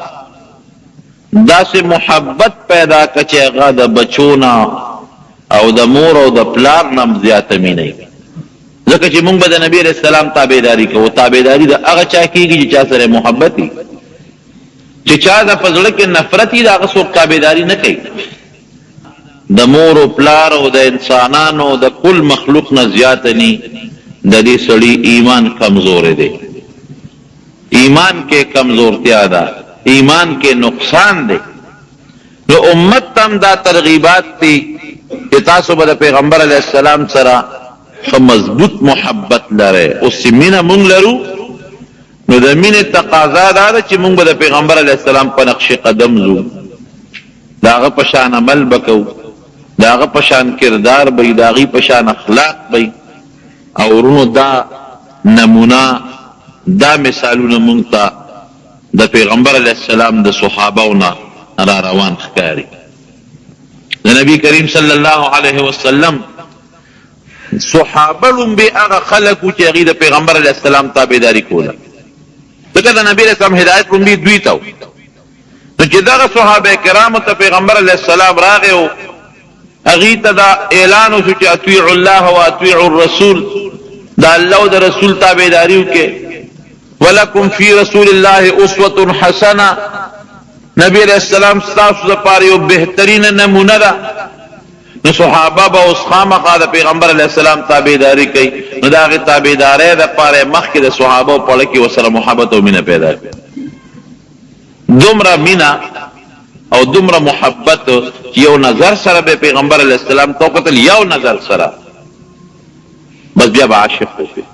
داسې محبت پیدا کړه چې هغه د بچو نه او د مور او د پلار نه هم زیاته مینه وي. ځکه چې موږ به د نبي علیه السلام تابعداري کوو. تابعداري د هغه چا کېږي چې چا سره محبت وي. چې چا د په زړه کې نفرت وي د هغه څوک تابعداري نه کوي. د مور او پلار او د انسانانو د کل مخلوق نه زیاته ني د دې سړي ایمان کمزور دی. ایمان کې کمزورتیا ده، ایمان کې نقصان دی. نو امت تم دا ترغیبات دي چې تاسو به د پیغمبر علیه السلام سره مضبوط محبت لره. اوس چې مینه مونږ لرو نو د مینې تقاضا دا ده چې مونږ به د پیغمبر علیه السلام په نقش قدم ځو، د هغه په شان عمل به کوو، د هغه په شان کردار به وي، د هغې په شان اخلاق به وي. او ورونو دا نمونه دا مثالونه مونږ ته د پیغمبر علیه السلام د صحابهو نه را روان ښکاري. د نبی کریم صلی الله علیه وسلم صحابه لومبې هغه خلک وو چې هغې د پیغمبر علیه السلام تابعداري کوله، ځکه د نبي علیه السلام هدایت لومبې دوی ته و. نو چې دغه صحابه کرامو ته پیغمبر علیه السلام راغی و هغې ته دا اعلان وشو چې اطیعوا الله و اطیعوا الرسول، د الله او د رسول تابعداري وکړئ. ولکم فی رسول الله اسوة حسنه، نبی علیہ السلام ستاسو دپاره یو بهترینه نمونه ده. نو صحابه به اوس خامخا د پیغمبر علیه السلام تابعداري کوي. نو د هغې تابعدارۍ دپاره مخکې د صحابو په اړه کې ورسره محبت او مینه پیدا کړي. دومره مینه او دومره محبت چې یو نظر سره به پیغمبر علیه السلام ته وکتل، یو نظر سره بس بیا به عاشق وشي،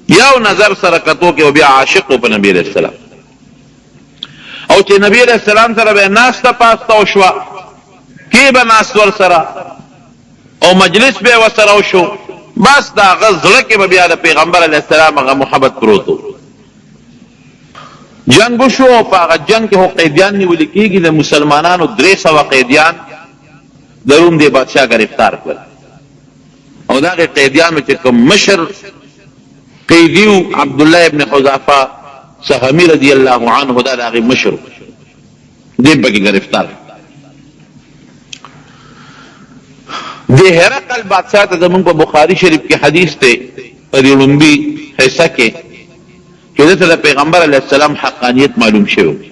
یو نظر سره کتو کې بیا عاشق و په نبی علیه السلام. او چې نبی علیه السلام سره به ناسته پاسته وشوه، کې به ناست ورسره او مجلس به یې ورسره وشو، بس د هغه زړه کې به بیا د پیغمبر علیه السلام هغه محبت پروت و. جنگ وشو او په هغه جنگ کې خو قیدیان نیول کېږي، د مسلمانانو 300 قیدیان د روم دې بادشاه گرفتار کړل. او دا هغې قیدیانو چې کوم مشر قیدي و عبدالله ابن حذافه سهمي رضی الله عنه، دا د هغې مشر و، دې پکې گرفتار. د هرقل بادشاه ته زمونږ په بخاري شریف کې حدیث دی په دې لومبي حصه کې چې ده ته د پیغمبر علیه السلام حقانیت معلوم شوی،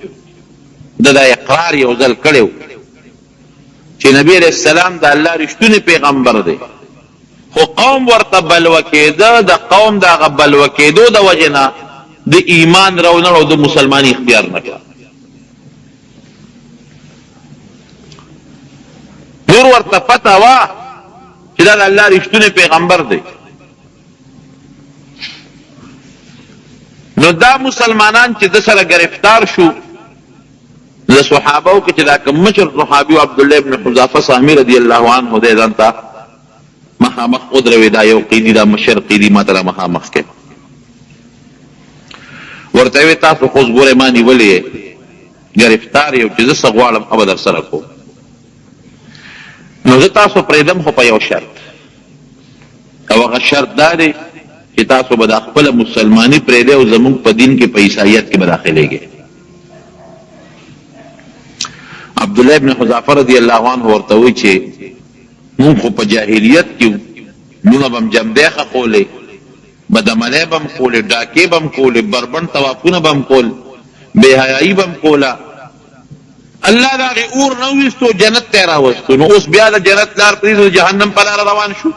ده دا اقرار یو ځل کړی و چې نبی علیه السلام د الله رښتونی پیغمبر دی، خو قوم ورته بلوه کېده، د قوم د هغه بلوه کېدو د وجې نه د ایمان راونړ او د مسلماني اختیار نه کړه. نور ورته پته وه چې دا د الله رښتونی پیغمبر دی. نو دا مسلمانان چې د سره گرفتار شو د صحابهو کې چې دا کوم مشر صحابي و عبدالله ابن حذافه سهمي رضی الله عنه دی، ځان ته مخامخ ودروي، دا یو قیدي، دا مشر قیدي ما ته را مخامخ کې ورته وی تاسو خو ګورئ ما نیولې گرفتار یو چې زه څه غواړم هغه به در سره کوم. نو زه تاسو پرېږدم خو په یو شرط، او هغه شرط دا دی چې تاسو به د خپله مسلماني پرېږدئ او زموږ په دین کې په عیسایت کې به داخلېږئ. عبدالله ابن حذافه رضی الله عنه ورته وایي چې مونږ خو په جاهلیت کې مونږ به هم جمدی خښولې، بدعملۍ به هم کولې، ډاکې به هم کولې، بربند طوافونه به هم کول، بې حیایي به هم کوله. الله د هغې اور نه وویستو، جنت ته یې راوستو. نو اوس بیا د جنت لار پرېږدو، د جهنم په لاره روان شو.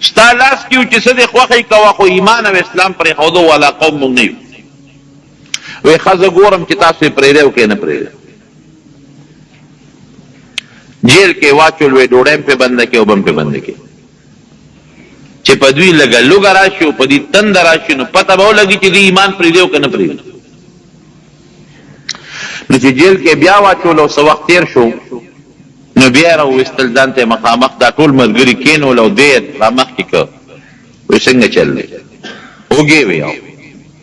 ستا لاس کې و چې څه دې خوښۍ کوه، خو ایمان او اسلام پرېښودو والا قوم مونږ نه یو. وی ښه زه ګورم چې تاسو یې پرېږدئ او که یې نه پرېږدئ. جیل کې واچول، وی ډوډۍ هم پې بنده کړې او به هم پې بنده کړې چې په دوی لږه لوږه راشي او په دې تنده راشي، نو پته به ولګي چې دوی ایمان پرېږدي او که نه پرېږدي. نو چې جیل کې بیا واچول او څه وخت تېر شو، نو بیا یې راوویستل ځان ته مخامخ، دا ټول ملګري کېنول او دی یې را مخکې کړ. وی څنګه چل دی؟ اوږې ویو،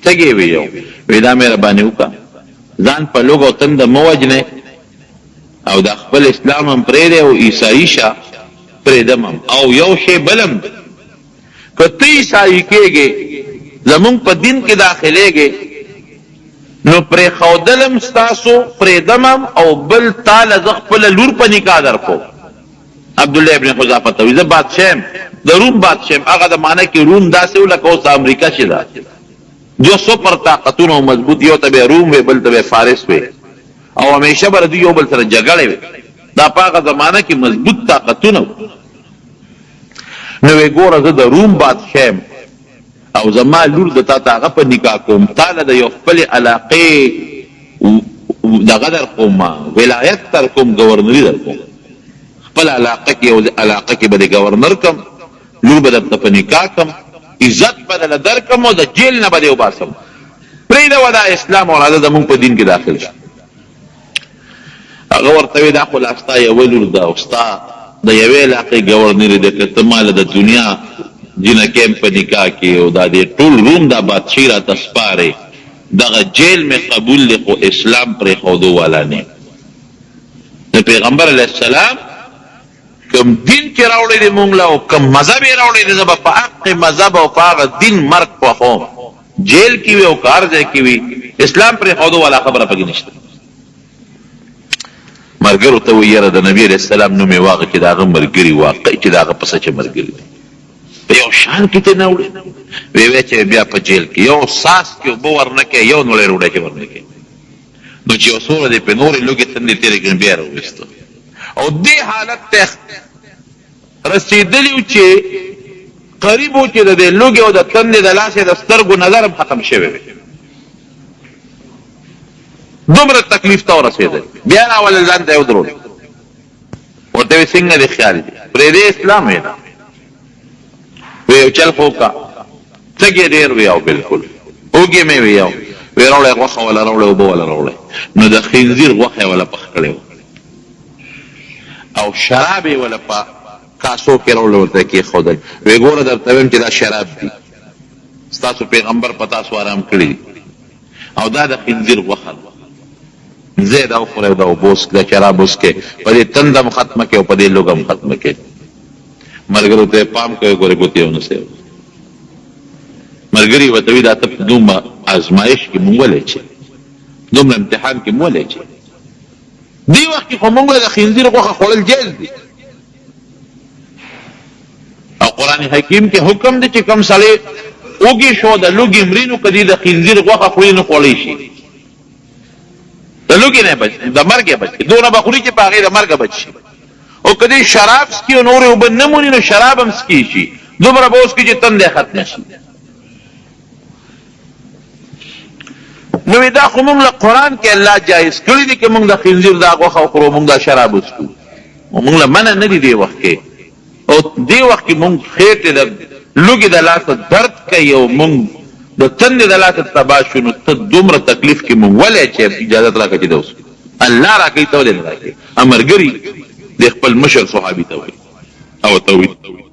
تږې ویو. وی دا مهرباني وکړه، ځان په لوږه او تنده مه وجنئ او دا خپل اسلام هم پرېږدئ او عیسایي شه پرېږدم هم. او یو شی بل هم، که ته عیسایي کېږې زمونږ په دین کې داخلېږې، نو پرېښودل هم ستاسو، پرېږدم هم، او بل تاله زه خپله لور په نکاح در کوم. عبدالله ابن حذافه ته وایي زه بادشاه یم، د روم بادشاه یم. هغه د معنی کې روم داسې و لکه اوس امریکا چې ده، دو سپر طاقتونه او مضبوط، یو ته به روم وی، بل ته به فارس وی، او همیشه به دوی یو بل سره جګړې وي. دا په هغه زمانه کې مضبوط طاقتونه و. نو وی ګوره زه د روم بادشاه یم او زما لور د تا ته هغه په نکاح کوم، تاله د یو خپلې علاقې دغه در کوم، ولایت در کوم، ګورنري در کوم، خپل علاقه کې او علاقه کې به د گورنر کم، لور به درته په نکاح کم، عزت به دله درکم او د جیل نه به دې وباسم. پرېږده وه دا اسلام او راځه زمونږ په دین کې داخل شه. هغه ورته وی دا خو لا ستا یوه لور ده او ستا د یوې علاقې ګورنر دی، که ته ماله د دنیا جنکۍ م په نکاح کې او دا دې ټول روم دا بادشاهي راته سپارې، دغه جیل مې قبول دی خو اسلام پرېښودو والا نه. د پیغمبر علیه السلام کم دین چې راوړی دی مونږ له او کم مذهب یې راوړی دی، زه به په حق مذهب او په هغه دین مرګ خوښوم، جیل کې وي او کار ځای کې وي، اسلام پرېښودو والا خبره پکې نشته. ملګرو ته وایي یاره د نبي علیه السلام نوم یې واخله چې د هغه ملګري واقعي چې د هغه په سچه ملګري دی. په یو شان کې ته نه وړې، ویې چې بیا په جیل کې یو ساس کې اوبه ورنه کې یو نوړی روډۍ کې ورنه کې، نو چې یو څومره دی پې نورې لوږې تندې تېرې کړې بیا یې راوویسته. او دې حالت ته رسېدلي و چې قریب و چې د دې لوږې او د تندې د لاسې د سترګو نظر هم ختم شوی وي، دومره تکلیف ته ورسېدل. بیا راولل ځان ته یې ودرول، ورته ویې څنګه دې خیال دی پرېږدې اسلام ویې نه وی یو چل خو کا تګې ډېر وی او بلکل اوږې مې وی او وی راوړی غوښه وله راوړی اوبه وله راوړی، نو د خنزیر غوښه یې وله پخ کړی او شراب یې وله په کاسو کې راوړی ورته کېښودل، وی ګوره درته ویم چې دا شراب دي، ستاسو پیغمبر په تاسو آرام کړي دي او دا د خنزیر غوښه ده، ځای دا وخورئ دا اوبه وڅښئ دا شراب وڅښئ، په دې تنده هم ختمه کړئ او په دې لوږه هم ختمه کړئ. ملګرو ته پام کوي ګورې ګوتې ونیسئ. ملګري ورته وي دا ته په دومره ازمایش کې مونږ ولې چې دومره امتحان کې مونږ ولې چې دې وخت کې خو مونږ د خنزیر غوښه خوړل جایز دي او قرآن حکیم کې حکم دی چې کوم سړی اوږې شو د لوږې مري نو که دې د خنزیر غوښه خوري نو خوړی شي، د لوږې نه بچ د مرګ بچ دونه به خوري چې په هغې د مرګه بچ شي. او که دې شراب څکي او نورې اوبه نه موني نو شراب هم څکي شي، دومره به وڅکي چې تنده ختمه شي. نو دا خو مونږ له قرآن کې الله جایز کړي دي چې مونږ د خنزیر دا غوښه وخورو، مونږ دا شراب وڅکو، او مونږ له منع نه دي دې وخت کې. او دې وخت کې مونږ خېټې د لوږې د لاسه درد کوي او مونږ د تندې د لاسه تباه شو، نو ته دومره تکلیف کې مونږ ولې چې اجازت راکړه چې دا وڅکو؟ الله راکوي ته ولې نه راکوي؟ ملګري د خپل مشر صحابي ته وایي او ته وایي